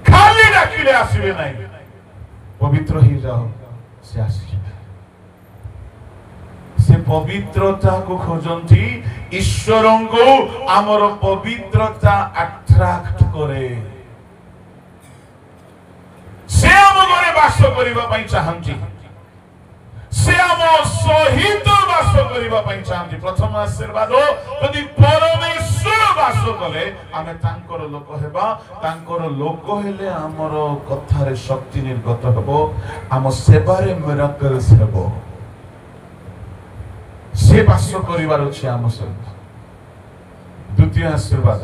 खाली डाकिले आसबे नहीं पवित्र ही जाओ से आसी से पवित्रता को खोजंती ईश्वर को आमर पवित्रता अट्रैक्ट करे से हम घरे ବାସ କରିବା ପାଇଁ ଚାହାନ୍ତି ସେ ଆମ ସହିତ ବାସ କରିବା ପାଇଁ ଚାହାନ୍ତି ପ୍ରଥମ ଆଶୀର୍ବାଦ ଯଦି ପରମେଶ୍ୱର ବାସ କଲେ ଆମେ ତାଙ୍କର ଲୋକ ହେବା ତାଙ୍କର ଲୋକ ହେଲେ ଆମର କଥାରେ ଶକ୍ତି ନିର୍ଗତ ହେବ ଆମ ସେବାରେ ମିରାକଲ୍ସ ହେବ ସେ ବାସ କରିବାର ଅଛି ଆମ ସହିତ ଦ୍ୱିତୀୟ ଆଶୀର୍ବାଦ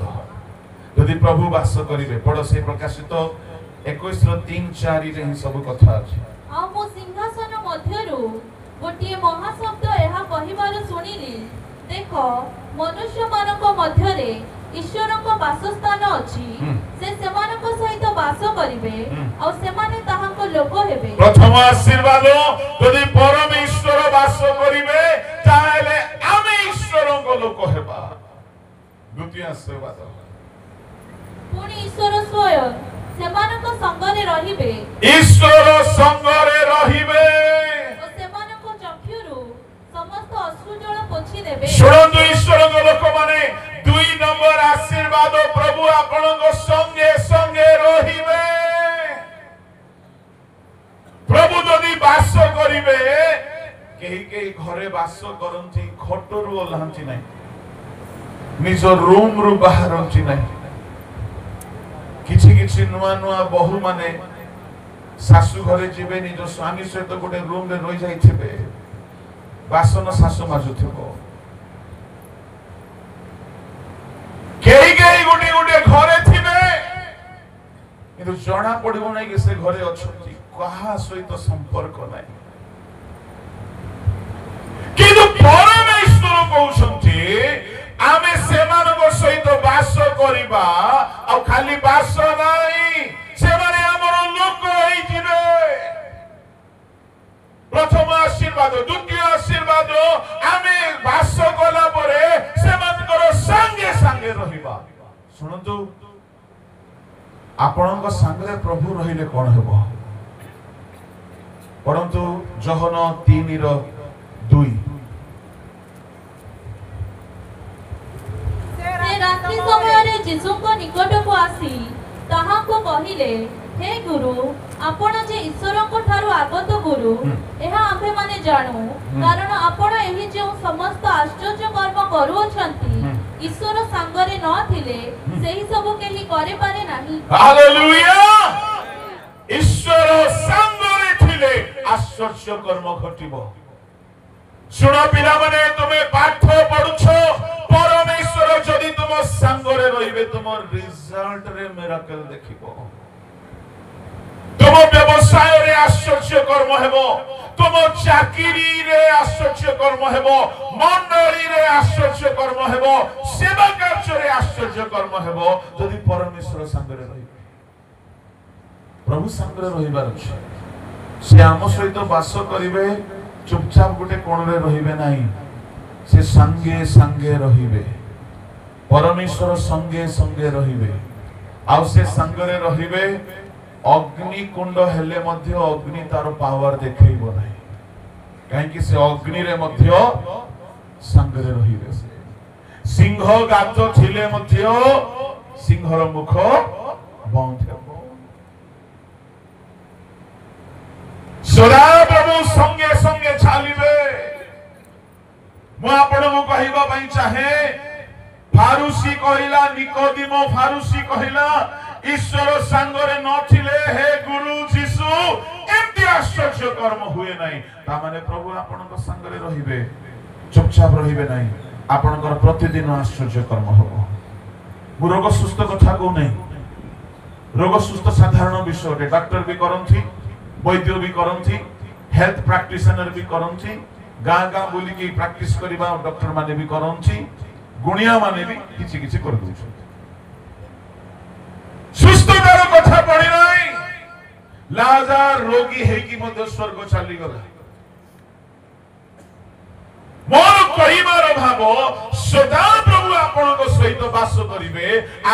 ଯଦି ପ୍ରଭୁ ବାସ କରିବେ ପଢ ସେ ପ୍ରକାଶିତ 21:3-4 ରେ ହିଁ ସବୁ କଥା ଅଛି ଆଉ ମୁଁ ସିଂହାସନ ମଧ୍ୟରୁ ଗୋଟିଏ ମହାଶବ୍ଦ ଏହା କହିବାର ଶୁଣିଲି ଦେଖ ମନୁଷ୍ୟମାନଙ୍କ ମଧ୍ୟରେ ଈଶ୍ୱରଙ୍କ ବାସସ୍ଥାନ ଅଛି ସେ ସେମାନଙ୍କ ସହିତ ବାସ କରିବେ ଆଉ ସେମାନେ ତାହାଙ୍କ ଲୋକ ହେବେ ପ୍ରଥମ ଆଶୀର୍ବାଦ ଯଦି ପରମେଶ୍ୱର ବାସ କରିବେ ତାହେଲେ ଆମେ ଈଶ୍ୱରଙ୍କ ଲୋକ ହେବା ଦ୍ୱିତୀୟ ଆଶୀର୍ବାଦ ପୁଣି ଈଶ୍ୱର ସ୍ୱୟଂ ସେମାନଙ୍କ ସଙ୍ଗରେ ରହିବେ ଈଶ୍ୱର ସଙ୍ଗରେ ରହିବେ ଓ ସେମାନଙ୍କ ଚକ୍ଷୁରୁ ସମସ୍ତ ଅଶ୍ରୁଜଳ ପୋଛି ଦେବେ ଶୁଣନ୍ତୁ ଈଶ୍ୱରଙ୍କ ଲୋକମାନେ 2 ନମ୍ବର ଆଶୀର୍ବାଦ ପ୍ରଭୁ ଆପଣଙ୍କ ସଙ୍ଗେ ସଙ୍ଗେ ରହିବେ ପ୍ରଭୁ ଯଦି ବାସ କରିବେ କେହି କେହି ଘରେ ବାସ କରନ୍ତି ଖଟରୁ ଓହ୍ଲାନ୍ତି ନାହିଁ ନିଜ ରୁମରୁ ବାହାରନ୍ତି ନାହିଁ କିଛି କିଛି ନୂଆ ନୂଆ ବହୁ ମାନେ ଶାଶୁ ଘରେ ଯିବେ ନିଜ ସ୍ୱାମୀ ସହିତ ଗୋଟେ ରୁମରେ ରହି ଯାଇଥିବେ ବାସନ ଶାଶୁ ମାଜୁଥିବ କେହି କେହି ଗୋଟେ ଗୋଟେ ଘରେ ଥିବେ କିନ୍ତୁ ଜଣା ପଡିବ ନାହିଁ କି ସେ ଘରେ ଅଛନ୍ତି କାହା ସହିତ ସମ୍ପର୍କ ନାହିଁ କିନ୍ତୁ ପରମେଶ୍ୱର କହୁଛନ୍ତି ଆମେ ସେମାନଙ୍କ ସହିତ ବାସ କରିବା ଆଉ ଖାଲି ବାସ ନାହିଁ ସେମାନେ ଆମର ଲୋକ ହେଇଯିବେ ପ୍ରଥମ ଆଶୀର୍ବାଦ ଦ୍ୱିତୀୟ ଆଶୀର୍ବାଦ ଆମେ ବାସ କଲା ପରେ ସେମାନଙ୍କର ସାଙ୍ଗେ ସାଙ୍ଗେ ରହିବା ଶୁଣନ୍ତୁ ଆପଣଙ୍କ ସାଙ୍ଗରେ ପ୍ରଭୁ ରହିଲେ କଣ ହେବ ପଢନ୍ତୁ ଯୋହନ 3:2 ରାତ୍ରି ସମୟରେ ଯୀଶୁଙ୍କ ନିକଟକୁ ଆସି ତାହାଙ୍କୁ କହିଲେ ହେ ଗୁରୁ ଆପଣ ଯେ ଈଶ୍ୱରଙ୍କ ଠାରୁ ଆଗତ ଗୁରୁ ଏହା ଆମ୍ଭେମାନେ ଜାଣୁ କାରଣ ଆପଣ ଏହି ଯେଉଁ ସମସ୍ତ ଆଶ୍ଚର୍ଯ୍ୟ କର୍ମ କରୁଅଛନ୍ତି ଈଶ୍ୱର ସାଙ୍ଗରେ ନଥିଲେ ସେହି ସବୁ କେହି କରିପାରେ ନାହିଁ ହାଲେଲୁୟା ଈଶ୍ୱର ସାଙ୍ଗରେ ଥିଲେ ଆଶ୍ଚର୍ଯ୍ୟ କର୍ମ ଘଟିବ ଶୁଣ ପିଲାମାନେ ତୁମେ ପାଠ ପଢୁଛ ପରମେଶ୍ୱର ଯଦି ତୁମ ସାଙ୍ଗରେ ରହିବେ ତୁମ ରିଜଲ୍ଟରେ ମିରାକଲ ଦେଖିବ ତୁମ ବ୍ୟବସାୟରେ ଆଶ୍ଚର୍ଯ୍ୟ କର୍ମ ହେବ ତୁମ ଚାକିରିରେ ଆଶ୍ଚର୍ଯ୍ୟ କର୍ମ ହେବ ମଣ୍ଡଳୀରେ ଆଶ୍ଚର୍ଯ୍ୟ କର୍ମ ହେବ ସେବା କାର୍ଯ୍ୟରେ ଆଶ୍ଚର୍ଯ୍ୟ କର୍ମ ହେବ ଯଦି ପରମେଶ୍ୱର ସାଙ୍ଗରେ ରହିବେ ପ୍ରଭୁ ସାଙ୍ଗରେ ରହିବାର ଅଛି ସେ ଆମ ସହିତ ବାସ କରିବେ ଚୁପଚାପ ଗୋଟେ କୋଣରେ ରହିବେ ନାହିଁ ସେ ସାଙ୍ଗେ ସାଙ୍ଗେ ରହିବେ ପରମେଶ୍ୱର ସଙ୍ଗେ ସଙ୍ଗେ ରହିବେ ଆଉ ସେ ସାଙ୍ଗରେ ରହିବେ ଅଗ୍ନି କୁଣ୍ଡ ହେଲେ ମଧ୍ୟ ଅଗ୍ନି ତାର ପାୱାର ଦେଖେଇବ ନାହିଁ କାହିଁକି ସେ ଅଗ୍ନିରେ ମଧ୍ୟ ସାଙ୍ଗରେ ରହିବେ ସିଂହ ଗାତ ଥିଲେ ମଧ୍ୟ ସିଂହର ମୁଖ ବନ୍ଦ ହେବ ସଦାପ୍ରଭୁ ସଙ୍ଗେ ସଙ୍ଗେ ଚାଲିବେ ମୁଁ ଆପଣଙ୍କୁ କହିବା ପାଇଁ ଚାହେଁ ଫାରୁସି କହିଲା ନିକୋଦିମ ଫାରୁସି କହିଲା ଈଶ୍ୱର ସାଙ୍ଗରେ ନଥିଲେ ହେ ଗୁରୁ ଯୀଶୁ ଏମିତି ଆଶ୍ଚର୍ଯ୍ୟ କର୍ମ ହୁଏ ନାହିଁ ତାମାନେ ପ୍ରଭୁ ଆପଣଙ୍କ ସାଙ୍ଗରେ ରହିବେ ଚୁପଚାପ ରହିବେ ନାହିଁ ଆପଣଙ୍କର ପ୍ରତିଦିନ ଆଶ୍ଚର୍ଯ୍ୟ କର୍ମ ହେବ ମୁଁ ରୋଗ ସୁସ୍ଥ କଥା କହୁନାହିଁ ରୋଗ ସୁସ୍ଥ ସାଧାରଣ ବିଷୟ ଅଟେ ଡାକ୍ତର ବି କରନ୍ତି ବୈଦ୍ୟ ବି କରନ୍ତି ହେଲ୍ଥ ପ୍ରାକ୍ଟିସନର ବି କରନ୍ତି ଗାଁ ଗାଁ ବୁଲିକି ପ୍ରାକ୍ଟିସ କରିବା ଡକ୍ଟର ମାନେ ବି କରନ୍ତି ଗୁଣିଆ ମାନେ ବି କିଛି କିଛି କରିଦଉଛନ୍ତି ସୁସ୍ଥତାର କଥା ପଡି ନାହିଁ ଲାଜାର ରୋଗୀ ହେଇକି ମଧ୍ୟ ସ୍ୱର୍ଗ ଚାଲିଗଲା ମୋର କହିବାର ଭାବ ସଦାପ୍ରଭୁ ଆପଣଙ୍କ ସହିତ ବାସ କରିବେ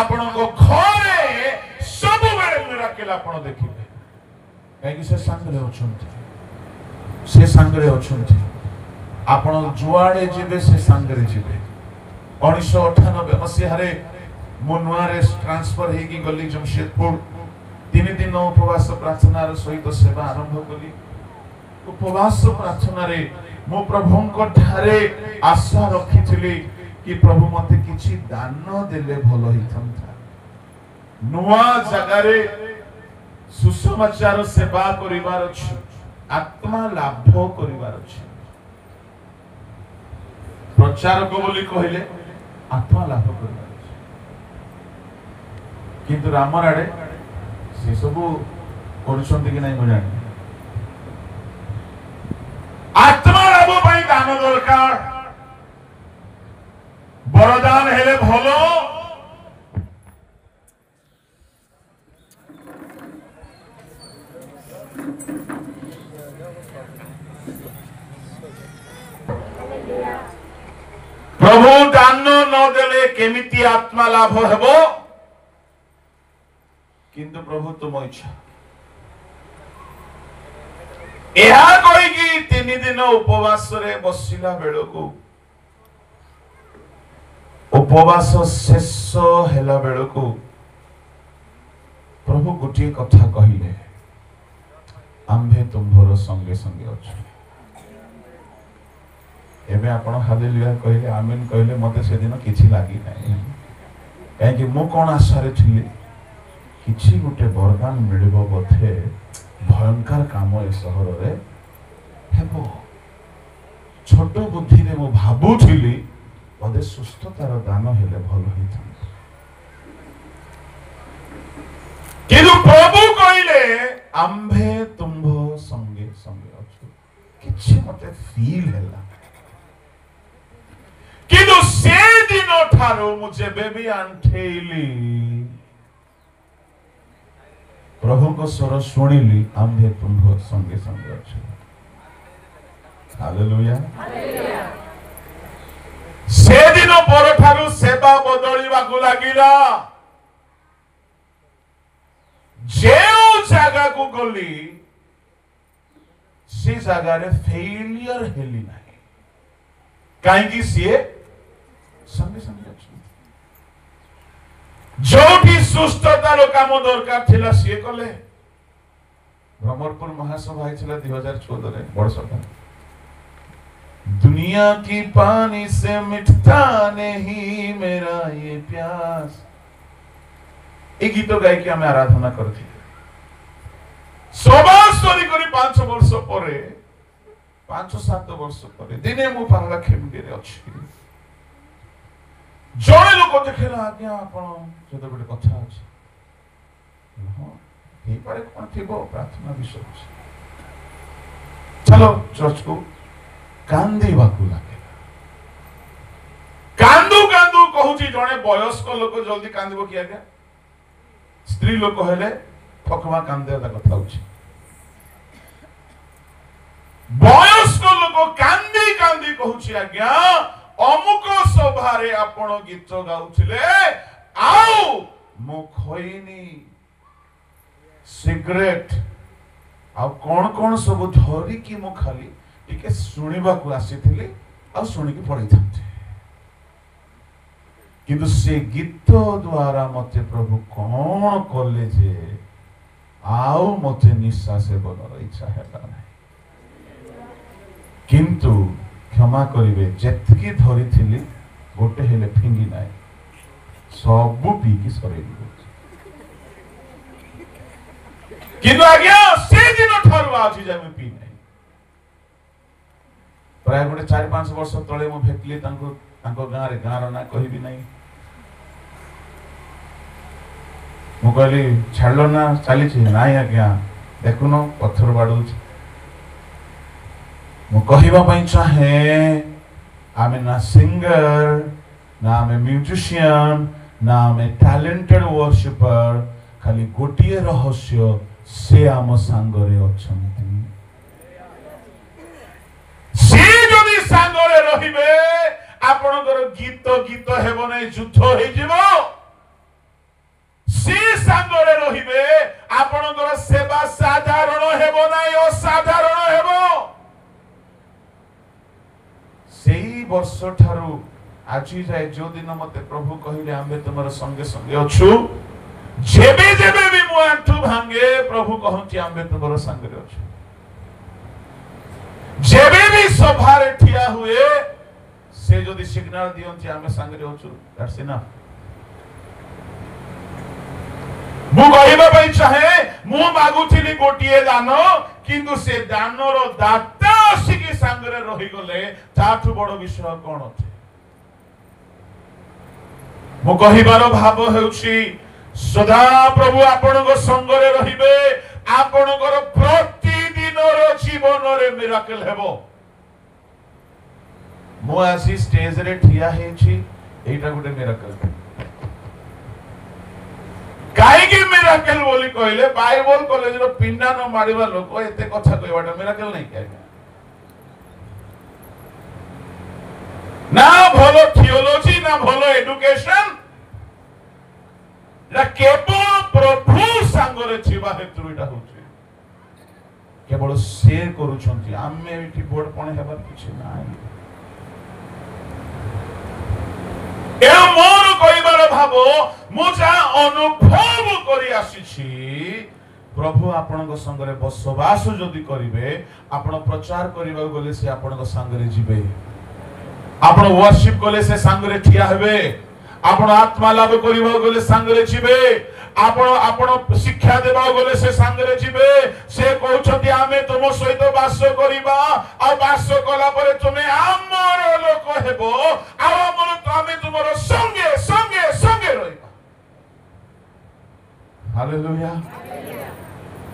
ଆପଣଙ୍କ ଘରେ ସବୁବେଳେ ମିରାକେଲ ଆପଣ ଦେଖିବେ କାହିଁକି ସେ ସାଙ୍ଗରେ ଅଛନ୍ତି ଆପଣ ଯୁଆଡେ ଯିବେ ସେ ସାଙ୍ଗରେ ଯିବେ 1998 ମସିହାରେ ମୁଁ ନୂଆରେ ଟ୍ରାନ୍ସଫର ହେଇକି ଗଲି ଜମଶେଦପୁର 3 दिन उपवास प्रार्थनार सहित सेवा आरंभ कली। उपवास प्रार्थना रे मो प्रभुंको ठारे आशा रखिथिली कि प्रभु मते किछि दान देले भलो हिथंता। नुआ जगारे सुसमाचार सेवा करिवार अछि, आत्मा लाभ करिवार अछि। प्रचारक बोली कहले आत्मा लाभ करिवार अछि, किंतु रामर आडे से सब करूछंती कि नै म जानि। आत्मा लाभ पई दान दरकार, बरदान हेले भलो। प्रभु दान न देले केमिति आत्मा लाभ हेबो, किंतु प्रभु तुम इच्छा यह कही 3 दिन उपवास रे बसिला बेलको, उपवास शेष हेला बेलको प्रभु गोटे कथा कहिले, आम्भे तुम्भर संगे संगे अच्छे। एबे आपण हालेलुया कहले, आमीन कहले, मते से दिन किछि लागी नाही। काहे कि मो कोन आशा रे थिले किछि गोटे वरदान मिलिबो बोधे, भयंकर काम ए सहर रे हेबो। छोट बुद्धि रे मो भाबु थिली बोधे सुस्थतार दान हेले भल होइथान, किंतु प्रभु कहले आम्भे तुम्भ संगे संगे अछु। किछि मते फील हेला, किंतु से दिन ठारो मुझे बेबी आंठेली प्रभु को स्वर शुणिली, आम्भे तुम्भ संगे संगे अछु। हालेलुया। से दिन पर ठारू सेवा बदलिबा को लागिला। जेउ जागा को गली से जागा रे फेलियर हेली नाही, काहेकि सीए संगे संगे अछि। जोठी सुस्थतार काम दरकार थिला सीए कले। भ्रमरपुर महासभा आइथिला 2014 रे बड़ सभा। दुनिया की पानी से मिटता नहीं मेरा ये प्यास, ए गीत गाय के हमें आराधना करथि। सभास्तरी करी 5 वर्ष परे, 5-7 वर्ष परे दिने मु पारला खेमडी रे अछि। जणे लोक देखला, आज्ञा आपण जदे बडे कथा अछि। हां हे पारे कोन थिबो प्रार्थना विषय। चलो चर्च को कांदी बाकू लागे। कांदू कांदू कहूची जणे वयस्क लोक जल्दी कांदिबो कि आज्ञा, स्त्री लोक हेले ठकमा कांदे ता कथा होची। वयस्क लोक कांदी कांदी कहूची आज्ञा, अमुक सभारे आपण गीत गाउथिले, आउ मो खइनी सिगरेट आ कोन कोन सब धरी कि मो खाली टिके सुनिबा को आसीथिले, आ सुनि कि पढै थाते। किंतु से गीत द्वारा मते प्रभु कोन कले जे आउ मते निशा से बनर इच्छा हेला नै। किंतु क्षमा करिवे, जेतकी धरी थिली गोटे हेले फिंगी नाय, सब पी की सरेली। किंतु आज्ञा से दिन ठारू आछि जे मैं पी नै। प्राय गोटे 4-5 वर्ष तळे मो भेटली तांको गाँव ना कहबी नहीं। मु कहली छाड़लो ना चली नाई आज्ञा, देखुन पत्थर बाड़ू। मु कहबा पई चाहे आमे ना सिंगर, ना आमे म्यूजिशियन, ना आमे टैलेंटेड वर्शिपर, खाली गोटिए रहस्य से आम सांगरे अछंती। से जदि सांगरे रहिबे आपनकर गीत गीत हेबो नै, युद्ध होई जिवो। से सांगरे रहिबे आपनकर सेवा साधारण हेबो नै, असाधारण हेबो। सेही वर्ष ठारू आजी जाय जो दिन मते प्रभु कहिले आम्बे तुमर संगे संगे अछु, जेबे जेबे भी मु आंठू भांगे प्रभु कहती आमे तुमरो संगे अछि जेबे भी सभा रे ठिया हुए से जदि सिग्नल दियंती आमे संगे अछु दैट्स इनफ मु कहिबा पई चाहे मु मागुथिली गोटिए दान किंतु से दानर दाता आसिकी संगे रही गले ताठु बड़ विषय कोन अछि मु कहिबार भाव हेउछि सदा प्रभु आपणको संगरे रहिबे आपणकर प्रतिदिनर जीवन रे मिराकल हेबो मु आसी स्टेज रे ठिया हेछि एटा गुटे मिराकल काहे कि मिराकल बोली कहले बाइबल कॉलेज रो पिंडा न मारिबा लोक एते कथा कहबाटा मिराकल नै काहे ना भलो थियोलॉजी ना भलो एजुकेशन ला केवल प्रभु संगरे छिबा हेतु इटा होछि केवल से करूछंती आमे एठी बोर्ड पणे हेबार किछ नाही ए मोर कहिबार भाबो मुजा अनुभव करि आसीछि प्रभु आपणक संगरे बसवास जदि करिवे आपण प्रचार करिबा गले से आपणक संगरे जिवे आपण वर्शिप कले से संगरे ठिया हेबे आपण आत्मा लाभ करिबा गले संगरे जिवे आपण शिक्षा देबा गले से संगरे जिवे से कहउछथि आमे तुम सहित वास करिबा आ वास कला परे तुमे हमर लोक हेबो आ हमर आमे तुमरो संगे संगे संगे रहिबा हालेलुया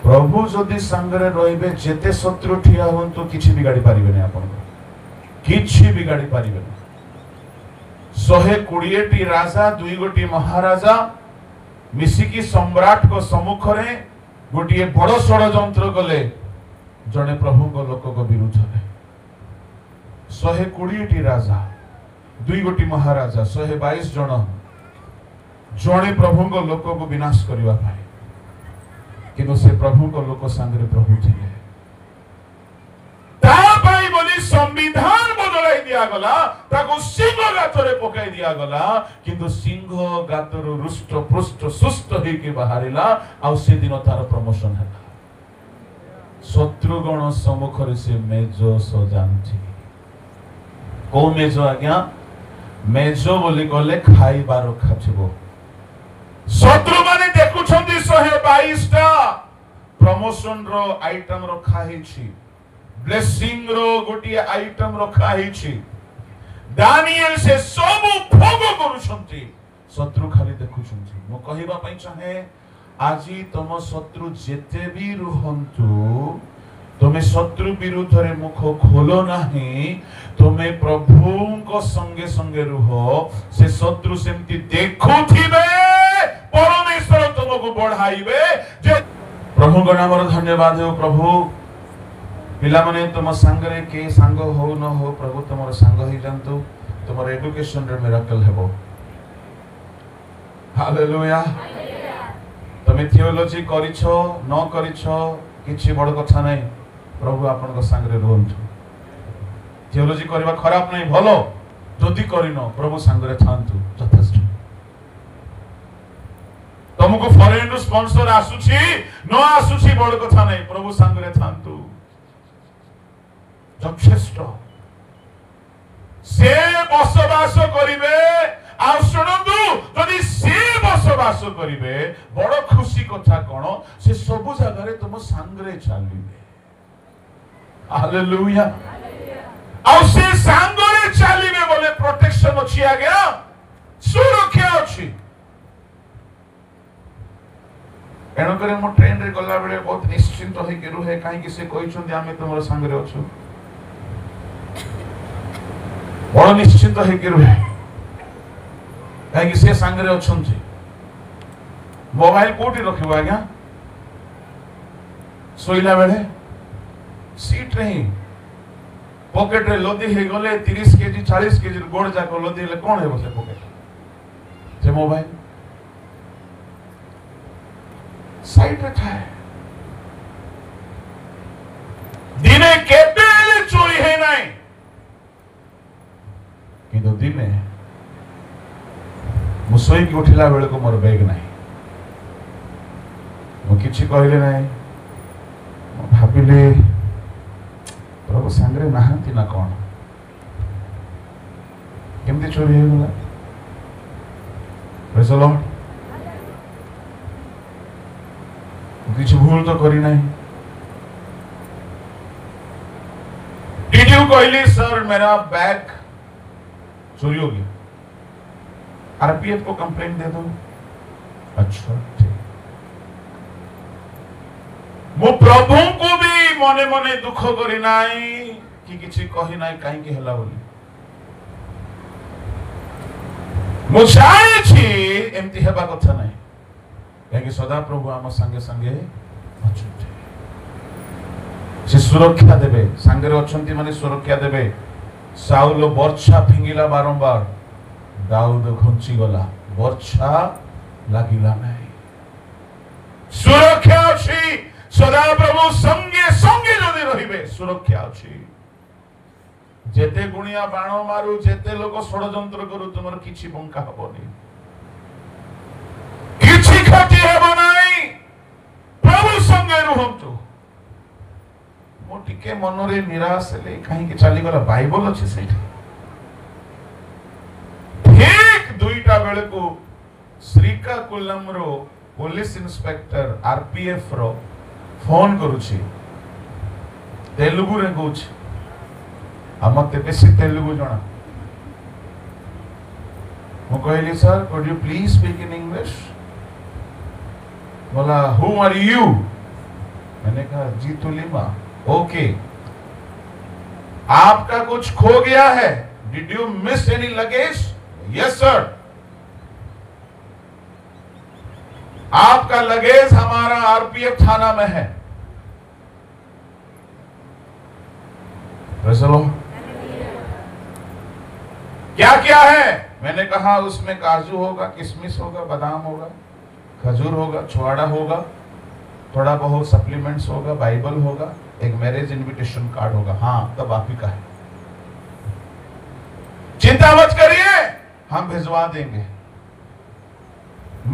प्रभु जदि संगरे रहिबे जेते शत्रु ठिया होंतु किछि बिगाड़ी पारिबे नै आपण किछि बिगाड़ी पारिबे नै 120 टी राजा 2 गोटी महाराजा मिसिकी सम्राट को सम्मुख रे गोटी बड़ षड़यंत्र कले जने प्रभु को लोक को विरुद्ध रे 120 टी राजा 2 गोटी महाराजा 122 जन जने प्रभु को लोक को विनाश करबा पाए किंतु से प्रभु को लोक संगे प्रभु थिले ता पाई बोली संविधान बदलाई दिया गला ताको सिंह गातरे पकाई दिया गला किंतु सिंह गातरो रुष्ट पुष्ट सुष्ट हे के बाहरिला आ से दिन तार प्रमोशन हैला शत्रुगण सम्मुख रे से मेजो सजांती को मेजो आज्ञा मेजो बोली गले खाइबार खाथिबो शत्रु माने देखुछंती 122 टा प्रमोशन रो आइटम रखा हेछि ब्लेसिंग रो गोटी आइटम रखा हेछि दानिएल से सब भोग करूछंती शत्रु खाली देखुछंती मो कहिबा पई चाहे आजी तुम शत्रु जेते भी रुहंतु तुमे शत्रु विरुद्ध रे मुख खोलो नाही तुमे प्रभु को संगे संगे रुह से शत्रु सेमती देखुथिबे परमेश्वर तुमको बढ़ाइबे जे प्रभु को नाम धन्यवाद हो प्रभु पिला माने तुम संगरे के संग हो न हो प्रभु तुमर संग ही जानतु तुमर एजुकेशन रे मिराकल हेबो हालेलुया तुमे थियोलॉजी करिछो न करिछो किछि बड़ कथा नै प्रभु आपन को संगरे रहंतु थियोलॉजी करबा खराब नै भलो जदि करिनो प्रभु संगरे थांतु यथेष्ट तुमको फॉरेन स्पॉन्सर आसुछि न आसुछि बड़ कथा नै प्रभु संगरे थांतु यथेष्ट से बसवास करिवे आ सुनंतु जदि से बसवास करिवे बड़ खुशी कथा कोन से सब जगह रे तुम संगरे चलिबे हालेलुया आ से संगरे चलिबे बोले प्रोटेक्शन अछि आज्ञा सुरक्षा अछि एनो करे मो ट्रेन रे गला बेले बहुत निश्चिंत होई के रुहे काहे कि से कहिछन आमे तुमर संगरे अछु बड़ निश्चिंत होई के रुहे काहे कि से संगरे अछंती मोबाइल कोठी रखिबो आज्ञा सोइला बेले सीट रही पॉकेट रे लोदी हे गले 30 केजी 40 केजी गोड़ जाको लोदी ले कोन हेबो से पॉकेट से मोबाइल साइड रे थाए दिने केबेले चोरी हे नाही किंतु दिने मुसोई की उठिला बेले को मोर बैग नाही किछि कहले नाही भाबिले प्रभु सांगरे नाहंती ना कोन केमती चोरी हो गला प्रेज द लॉर्ड किछि भूल तो करी नाही डिड यू कहली सर मेरा बैग चोरी हो गया आरपीएफ को कंप्लेंट दे दो अच्छा ठीक मो प्रभु को भी मने मने दुख करी नाही कि किछि कहि नाही काहे कि हला बोली मो चाहे छी एमती हेबा कथा नाही काहे कि सदा प्रभु आम संगे संगे अछंती से सुरक्षा देबे संगे अछंती माने सुरक्षा देबे साउल वर्षा फिंगिला बारंबार दाऊद घुंची गला वर्षा लागिला नाही सुरक्षा अछि सदा प्रभु संगे संगे जदि रहिबे सुरक्षा अछि जेते गुणिया बाण मारू जेते लोक षडयंत्र करू तुमर किछि बंका हबनी किछि क्षति हेबो नाही प्रभु संगे रहंतु मो टिके मनरे निराश ले काहे कि चली गला बाइबल अछि सेठी ठीक दुईटा बेले को श्रीकाकुलम रो पुलिस इंस्पेक्टर आरपीएफ रो फोन करूची तेलुगु रे कहूची आ मते बेसी तेलुगु जणा मो कहली sir could you please speak in English बोला हु आर यू मैंने कहा जीतू लिमा ओके आपका कुछ खो गया है did you miss any luggage yes sir आपका लगेज हमारा आरपीएफ थाना में है क्या क्या है मैंने कहा उसमें काजू होगा किशमिश होगा बादाम होगा खजूर होगा छुआड़ा होगा थोड़ा बहुत सप्लीमेंट्स होगा बाइबल होगा एक मैरिज इनविटेशन कार्ड होगा हाँ तब आप ही का है चिंता मत करिए हम भिजवा देंगे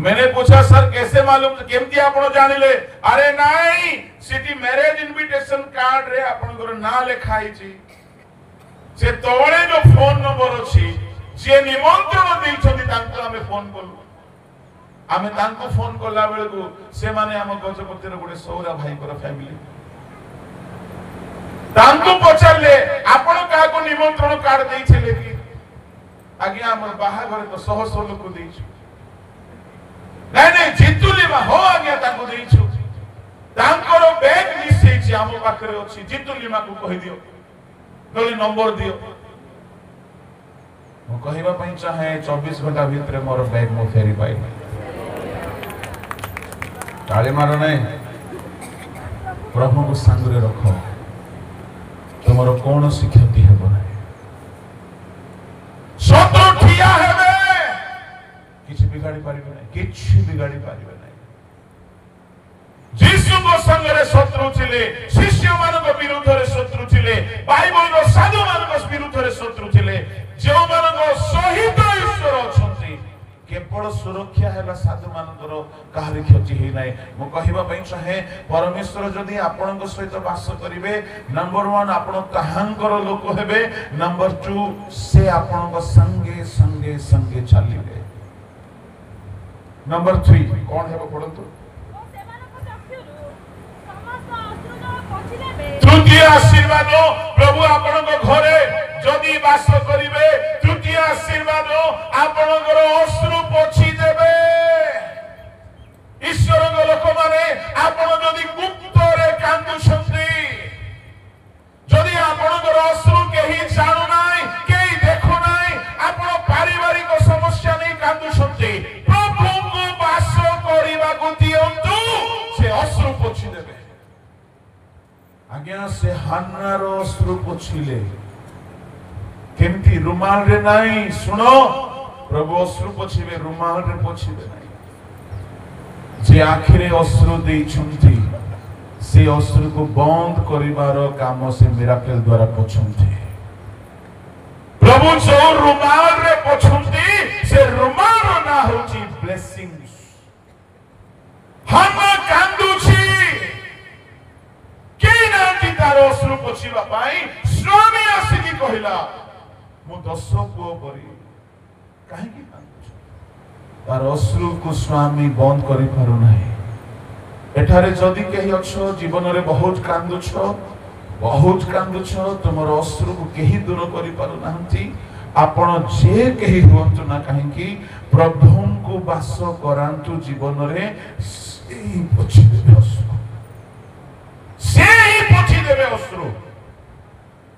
मैंने पूछा सर कैसे मालूम केमती आपण जानिले अरे नहीं सिटी मैरिज इनविटेशन कार्ड रे आपण को ना लिखाई छी से तोळे जो फोन नंबर अछि जे निमंत्रण देई छथि तांको हमें फोन करलु हमें तांको फोन करला बेले को से माने हम गजपति रे गुडे सौरा भाई कर फैमिली तांको पछले आपण का को निमंत्रण कार्ड देई छले कि आज्ञा हमर बाहा घर तो सह सह लोक देई छी नहीं जितुलिमा हो आज्ञा तांको देई छु तांको बैग मिसै छी हम पाखरे अछि जितुलिमा को कहि दियो नली नंबर दियो मो कहिबा पई चाहे 24 घंटा भीतर मोर बैग मो फेरी पाई ताले मारो नहीं प्रभु को संगरे रखो तुमरो कौन सी क्षति हेबो नहीं शत्रु ठिया हेबे किछि बिगाड़ी पारिबे नहीं किछि बिगाड़ी पारिबे नहीं जीसु को संगरे शत्रु छिले शिष्य मानक विरुद्ध रे शत्रु छिले बाइबल रो साधु मानक विरुद्ध रे शत्रु छिले जो मानक सहित ईश्वर अछंती केवल सुरक्षा हैला साधु मानकर काहरी क्षति हे नाही मो कहिबा पई चाहे परमेश्वर जदी आपन को सहित वास करिवे नंबर 1 आपन ताहांकर लोक हेबे नंबर 2 से आपन को संगे संगे संगे चलिबे नंबर 3 कोन हेबो पढंतु तृतीय आशीर्वाद प्रभु आपन को घरे जदी वास करिवे तृतीय आशीर्वाद आपन को अश्रु पोछि देबे ईश्वर को लोक माने आपन जदी गुप्त रे कांदु छथि जदी आपन को अश्रु केही जानु नाही केही देखो नाही आपन पारिवारिक समस्या नै कांदु छथि प्रभु को वास करिबा को दियंतु से अश्रु पोछि देबे आज्ञा से हान्ना रो अश्रु पोछिले केमती रुमाल रे नहीं सुनो प्रभु अश्रु पोछिबे रुमाल रे पोछिबे नहीं जे आखिरे अश्रु देई छंती से अश्रु को बंद करिवार काम से मिराकल द्वारा पोछंती प्रभु जो रुमाल रे पोछंती से रुमाल ना होची ब्लेसिंग्स हम कांदुची तार अश्रु पोछिबा पाई स्वामी आसिकी कहिला मु 10 पुओ परी काहे की कांदुछ तार अश्रु को स्वामी बंद करि पारु नाही एठारे जदि केही अच्छो जीवन रे बहुत कांदुछ तुमर अश्रु को केही दूर करि पारु नाहंती आपण जे केही हुंतु ना काहेकि प्रभु को वास करांतु जीवन रे सेही पोछि देबे अश्रु सेही पोछि देबे अश्रु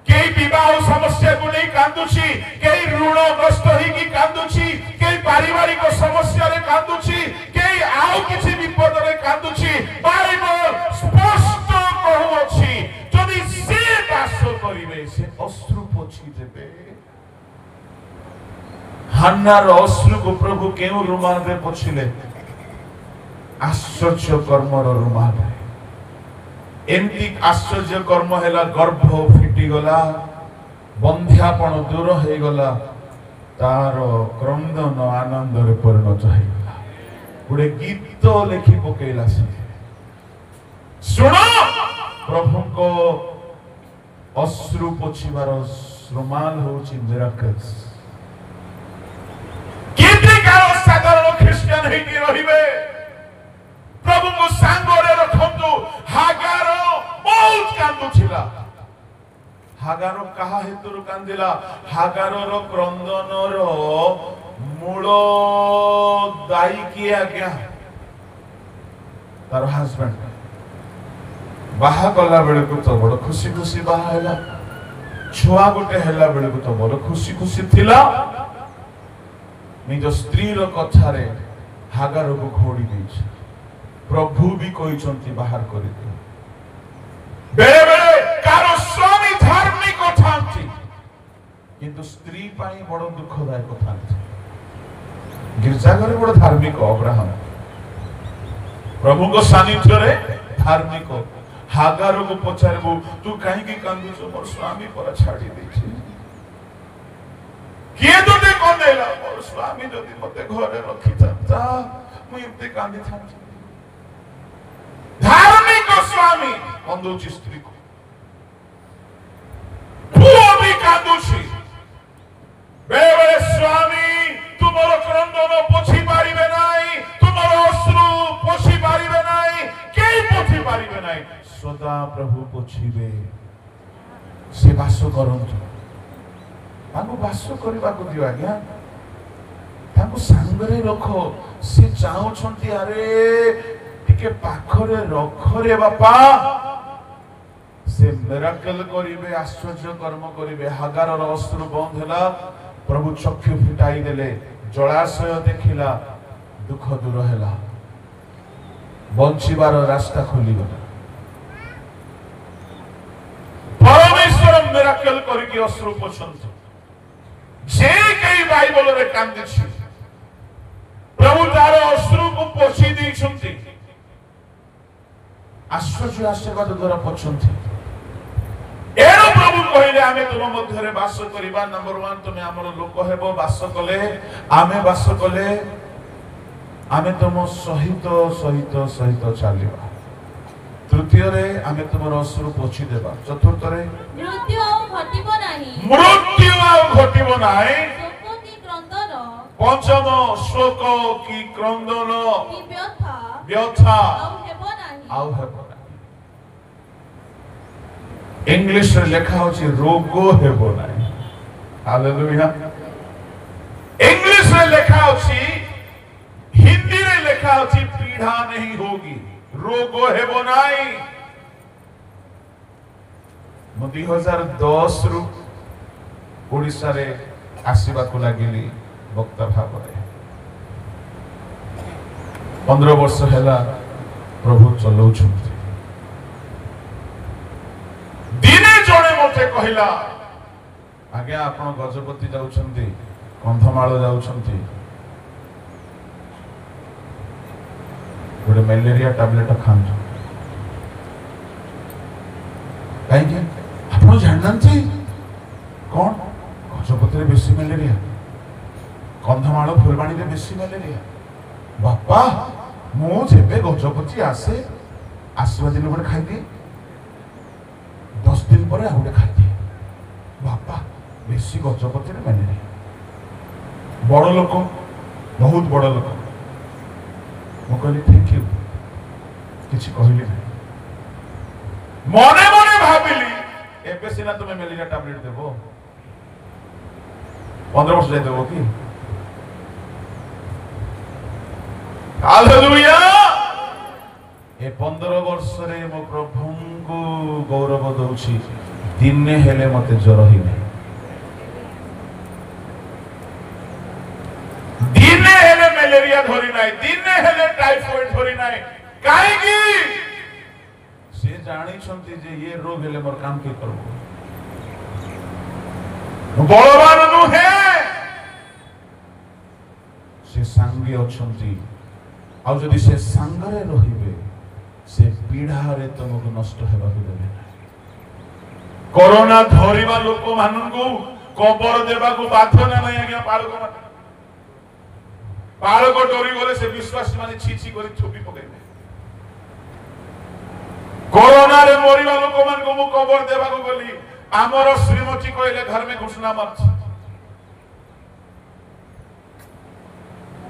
केही विवाह समस्या को नहीं कांदुछि केही ऋणग्रस्त ही की कांदुछि केही पारिवारिक समस्या रे कांदुछि केही आउ किछि विपद रे कांदुछि बाइबल स्पष्ट कहउछि जदि से वास करिवे से अश्रु पोछि देबे हन्नार अश्रु को प्रभु केउ रुमाल रे पोछिले आश्चर्य कर्मर रुमाल एमती आश्चर्य कर्म हैला गर्भ फिटी गला बंध्यापण दूर हे गला तार क्रंदन आनंद रे परिणत हे गला गुडे गीत लेखि पकेला से सुनो प्रभु को अश्रु पोछिबार रुमाल होछि मिराकल्स केते कारो साधारण क्रिश्चियन हे कि रहिबे प्रभु को सांगरे रखंतु हागारो बहुत कांदु छिला हागारो कहा हेतुर कांदिला हागारो रो क्रंदन रो मूल दाई की आज्ञा तार हस्बैंड बाहा कला बेले को तो बड़ खुशी खुशी बाहा हैला छुआ गोटे हैला बेले को तो बड़ खुशी खुशी थिला निज स्त्री रो कथा रे हागारो को खोडी दैछ प्रभु भी कोई चंती बाहर करि दे बेले बेले कारो स्वामी धार्मिक थांती किंतु स्त्री पाई बड़ दुखदायक थांती गिरजा घरे बड़ धार्मिक अब्राहम प्रभु को सानिध्य रे धार्मिक हागार को पछारबो तू काहे की कांदुछ मोर स्वामी पर छाडी दैछि किए तोते कोन देला मोर स्वामी जदि मते घरे रखि था मु एते कांदी थांती धार्मिक स्वामी कांदुछि स्त्री को पुओ भी कांदुछि बेबे स्वामी तुमर क्रंदन पोछि पारिबे नाही तुमर अश्रु पोछि पारिबे नाही केही पोछि पारिबे नाही सदा प्रभु पोछिबे से वास करंतु ताको वास करबा को दियो आज्ञा ताको संगरे रखो से चाहौ छंती अरे टिके पाखरे रखरे बापा से मिराकल करिवे आश्चर्य कर्म करिवे हागार रो अश्रु बंद हैला प्रभु चक्षु फिटाई देले जलाशय देखिला दुख दूर हैला बंचिबार रास्ता खोली गला परमेश्वर मिराकल करके अश्रु पोछंतु जे कई बाइबल रे कांदिछि प्रभु तार अश्रु को पोछि दैछंती आश्चर्य आशीर्वाद द्वारा पोछंती एरो प्रभु कहिले आमे तुम मध्य रे वास करिबा नंबर 1 तुमे हमर लोक हेबो वास कले आमे वास कले आमे तुम सहित सहित सहित चालिबा तृतीय रे आमे तुमर अश्रु पोछि देबा चतुर्थ रे मृत्यु घटिबो नाही शोक की क्रंदन पंचम शोक की क्रंदन की व्यथा आउ हेबो नाही इंग्लिश रे लिखा होछि रोगो हेबो नाही हालेलुया इंग्लिश रे लिखा होछि हिंदी रे लिखा होछि पीड़ा नहीं होगी रोगो हेबो नाही मु 2010 रु ओडिसा रे आसीबा को लागिली वक्ता भाव रे 15 वर्ष हैला प्रभु चलौ छथि दिने जणे मते कहिला आज्ञा आपण गजपति जाउछंती कंधमाळ जाउछंती गोटे मलेरिया टैबलेट खांतु कहीं आप जानते कौन गजपति बेसी मलेरिया कंधमाल फुलबाणी बेसी मलेरिया बापा मुझे गजपति आसे आसवा दिन गोटे खाई पर आउटे खाई बापा बेसी गजपति मैंने बड़ लोक बहुत बड़ लोक मु कहली थैंक यू किसी कहली ना मने मने भाविली एबे सिना तुम मेलिना टैबलेट देबो 15 वर्ष जाए देबो कि हालेलुया ए 15 वर्ष रे मो प्रभु को गौरव दउछि दिने हेले मते जर ही नहीं दिने हेले मलेरिया धरी नाही दिने हेले टाइफॉइड धरी नाही काहे की से जानी छंती जे ये रोग हेले मोर काम के करबो बलवान नु है से संगी अछंती आ जदि से संगरे रहिबे से पीढ़ा रे तुमको नष्ट हेबा को देबे कोरोना धरिबा लोक माननकु कबर देबा को बाध्य ना नहीं आज्ञा पाळको डोरी गले से विश्वास माने छी छी करी थुपी पकेबे कोरोना रे मरिबा लोक मान को मु कबर देबा को गली हमर श्रीमती कहले घर में घुसना मत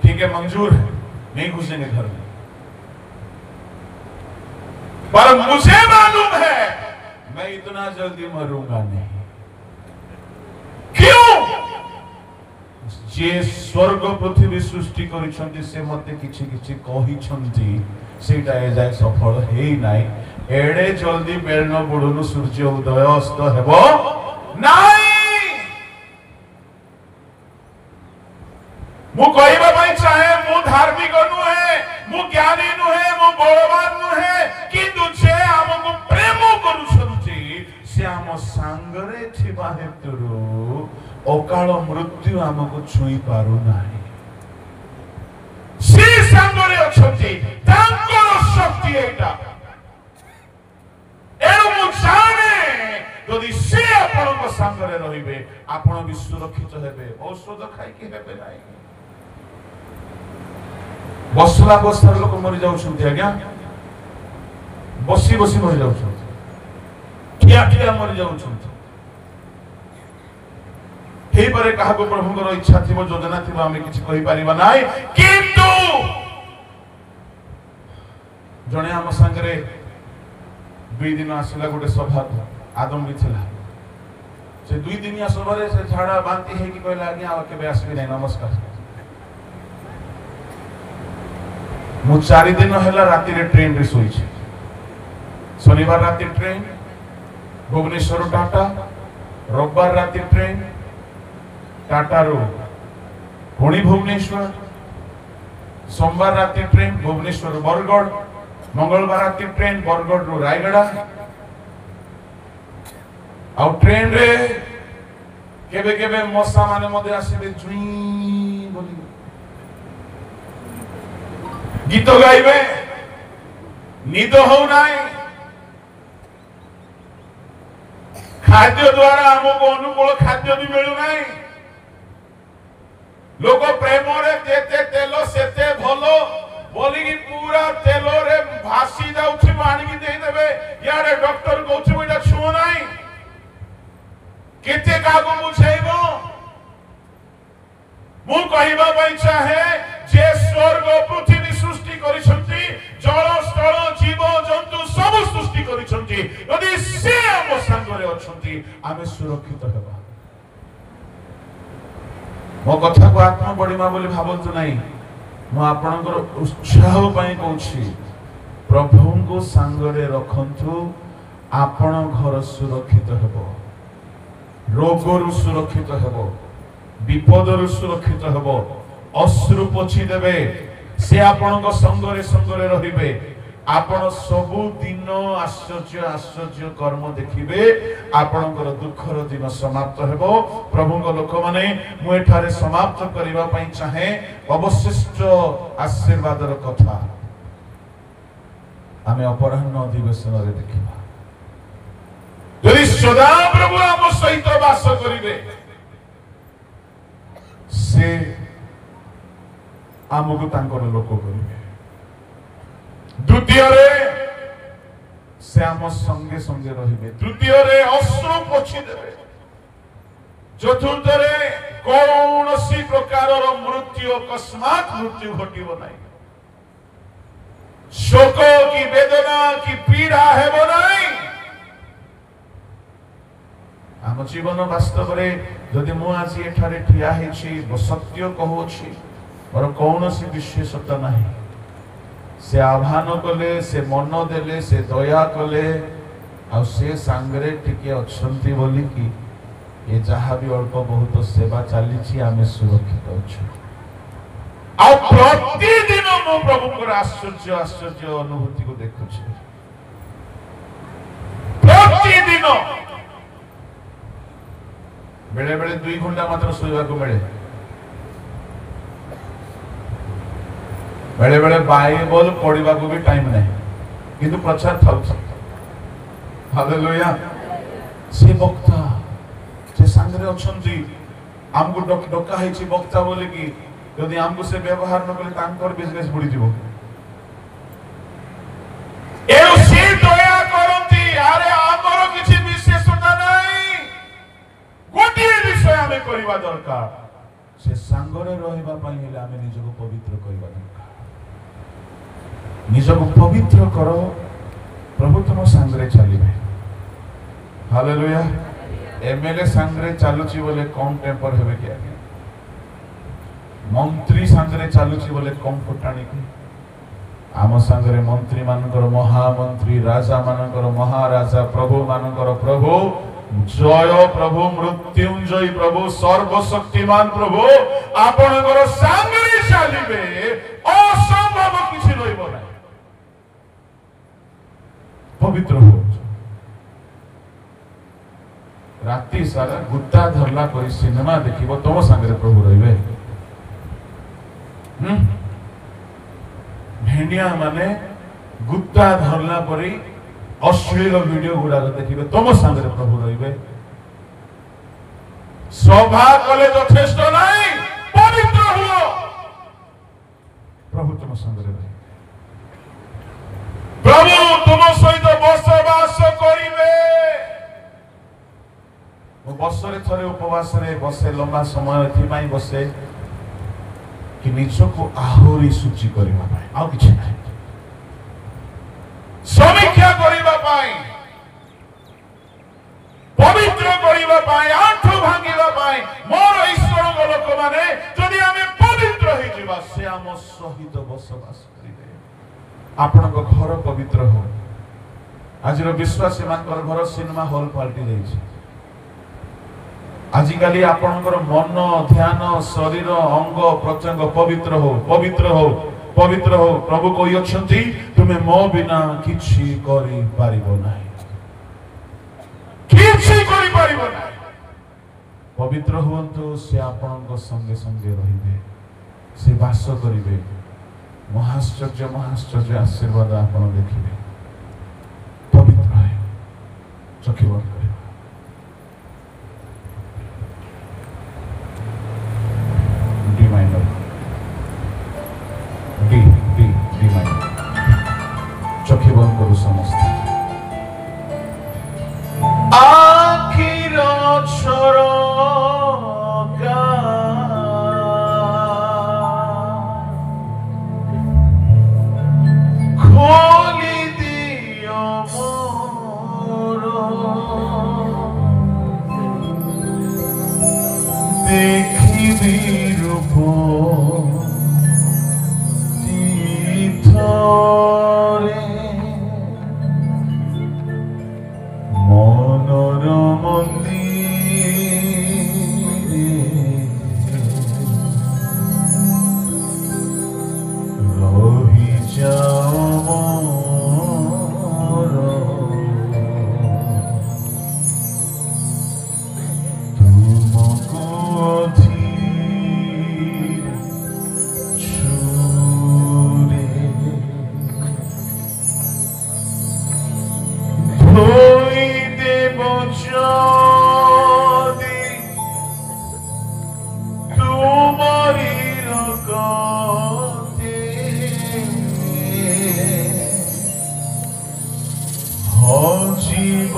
ठीक है मंजूर है नहीं घुसेंगे घर में पर मुझे मालूम है मैं इतना जल्दी मरूंगा नहीं क्यों जे स्वर्ग पृथ्वी सृष्टि करिसंती से मते किछि किछि कहिसंती सेटा ए जाय सफल हेई नाही एडे जल्दी बेरन बुडुनु सूर्य उदय अस्त हेबो नाही मु कहबा पई चाहे मु धार्मिक नु है मु ज्ञानी नु है मु बलवान नु है किंतु जे हमको प्रेम करूछंती से हम संगरे थिबा हेतुरु अकाल मृत्यु हमको छुई पारु नाही से संगरे अछंती तांकर शक्ति एटा एनु मु जाने यदि से आपनको संगरे रहिबे आपण भी सुरक्षित हेबे औषध खाइ के हेबे नाही बसला बसर लोक मरि जाउछंती आज्ञा बसी बसी मरि जाउछंती ठिया ठिया मरि जाउछंती हे परे कहा को प्रभुଙ୍କର इच्छा थिबो योजना थिबो हम किछि कहि परिबा नाही किंतु जणे हम संगरे 2 दिन आसिला गोटे सभा आदम भी थिला से 2 दिनिया सभारे से झाड़ा बांती है कि कहला आज्ञा आ केबे आसबी नाही नमस्कार मु 4 दिन हला राती रे ट्रेन रे सोई छै शनिवार राती ट्रेन भुवनेश्वर टाटा रविवार राती ट्रेन टाटा रो पुणी भुवनेश्वर सोमवार राती ट्रेन भुवनेश्वर बरगढ़ मंगलवार राती ट्रेन बरगढ़ रो रायगढ़ आ ट्रेन रे केबे केबे मसा माने मधे आसीबे जुई बोली गीत गाइबे निद हो नाही खाद्य द्वारा हमको अनुकूल खाद्य भी मिलु नाही लोक प्रेम रे जेते तेल सेते भलो बोली कि पूरा तेल रे भासी जाउछि पानी की दे देबे यारे डॉक्टर कहउछि एटा छुओ नाही केते कागो बुझाइबो मु कहिबा पई चाहे जे स्वर्ग पृथ्वी सृष्टि करिसंती जल स्थल जीव जंतु सब सृष्टि करिसंती यदि से हम संगरे अछंती आमे सुरक्षित हेबा मो कथा को आत्मा बड़ीमा बोली भाबंतु नाही मो आपनकर उत्साह पई कहउछि प्रभु को संगरे रखंतु आपण घर सुरक्षित हेबो रोगरु सुरक्षित हेबो विपदरु सुरक्षित हेबो अश्रु पोछि देबे से आपनक संगरे संगरे रहिबे आपण सबु दिन आश्चर्य आश्चर्य कर्म देखिबे आपनकर दुखर दिन समाप्त हेबो प्रभुଙ୍କ लोक माने मु एठारे समाप्त करिबा पई चाहे अवशिष्ट आशीर्वादर कथा आमे अपराह्न अधिवेशन रे देखिबा यदि सदा प्रभु हम सहित वास करिबे से आमको तांकर लोक करिबे द्वितीय रे से आम संगे संगे रहिबे। तृतीय रे अश्रु पोछि देबे। चतुर्थ रे कौनसी प्रकार मृत्यु अकस्मात मृत्यु घटिबो नाही। शोक की वेदना की पीड़ा हेबो नाही। आम जीवन वास्तव रे जदि मु आज एठारे ठिया हेछि सत्य कहूछि और कौनसी विशेषता नाही। से आह्वान कले से मन देले से दया कले आ से सांगरे टिके अछंती बोली कि ये जहाँ भी अल्प बहुत सेवा चली आम सुरक्षित अच्छे। प्रतिदिन मो प्रभु आश्चर्य आश्चर्य अनुभूति को देखु। प्रतिदिन बेले बेले 2 घंटा मात्र सोइबा को मिले। बेले बेले बाइबल पढ़ा को भी टाइम नहीं किंतु प्रचार था। हालेलुया। से वक्ता से सांगरे अछंती हमको डका है वक्ता बोले कि यदि हमको से व्यवहार न कले तांकर बिजनेस बुड़ी जीवो। ए से दया करंती अरे हमरो किछि विशेषता नहीं। गोटे विषय हमें करबा दरकार से सांगरे रहबा पई हेले हमें निजको पवित्र करबा दरकार। निजको पवित्र करो प्रभु तुम सांगरे चलिबे। हालेलुया। एमएलए सांगरे चालुची बोले कम टेम्पर हेबे कि आगे। मंत्री सांगरे चालुची बोले कम फुटाणी कि। आम सांगरे मंत्री मानकर महामंत्री राजा मानकर महाराजा प्रभु मानकर प्रभु जय प्रभु मृत्युंजय प्रभु सर्वशक्तिमान प्रभु आपनकर सांगरे चलिबे। असंभव किछि रहइबो नाही। पवित्र हो। राति सारा गुत्ता धरला कोई सिनेमा देखिबो तुम सांगरे प्रभु रहिबे। भेंडिया माने गुत्ता धरला परी अश्लील वीडियो गुडा देखिबे तुम सांगरे प्रभु रहिबे। सभा कले यथेष्ट नहीं। पवित्र हो। प्रभु तुम सांगरे रहिबे। प्रभु तुम सहित बसवास करिबे। बसरे थरे उपवास रे बसे लंबा समय एथिमाई बसे कि निजको आहुरी सूची करिबा पाए आ किछ नाही। समीक्षा करिबा पाए पवित्र करिबा पाए आंठो भांगिबा पाए मोर ईश्वर को लोक माने जदि हमें पवित्र हे जीवा से हम सहित बसवास करिबे। आपन को घर पवित्र हो। आज रो विश्वासी मानकर घर सिनेमा हॉल पार्टी देछि। आजिकाली आपनकर मन ध्यान शरीर अंग प्रत्यंग पवित्र हो पवित्र हो पवित्र हो। प्रभु कहि अछंती तुमे मो बिना किछि करि पारिबो नाही। किछि करि पारिबो नाही। पवित्र होंतु से आपनक संगे संगे रहिबे। से वास करिबे। महाश्चर्य आशीर्वाद आपन देखिबे। पवित्र है। चखि बंद करे। D minor D D D minor. चखि बंद करू समस्त। आखिर छोरो खोली दियो मोरो देखिबी रूप तीर्थरे मनर मंदिरे रही जाओ मोर तुमको জীব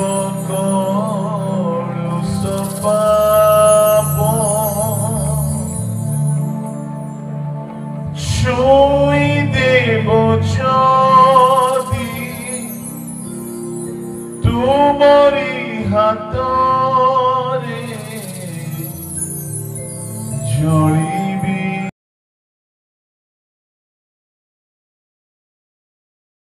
কলুষ পাপ ছুঁই দেব যদি তুমরি হাতরে জড়ি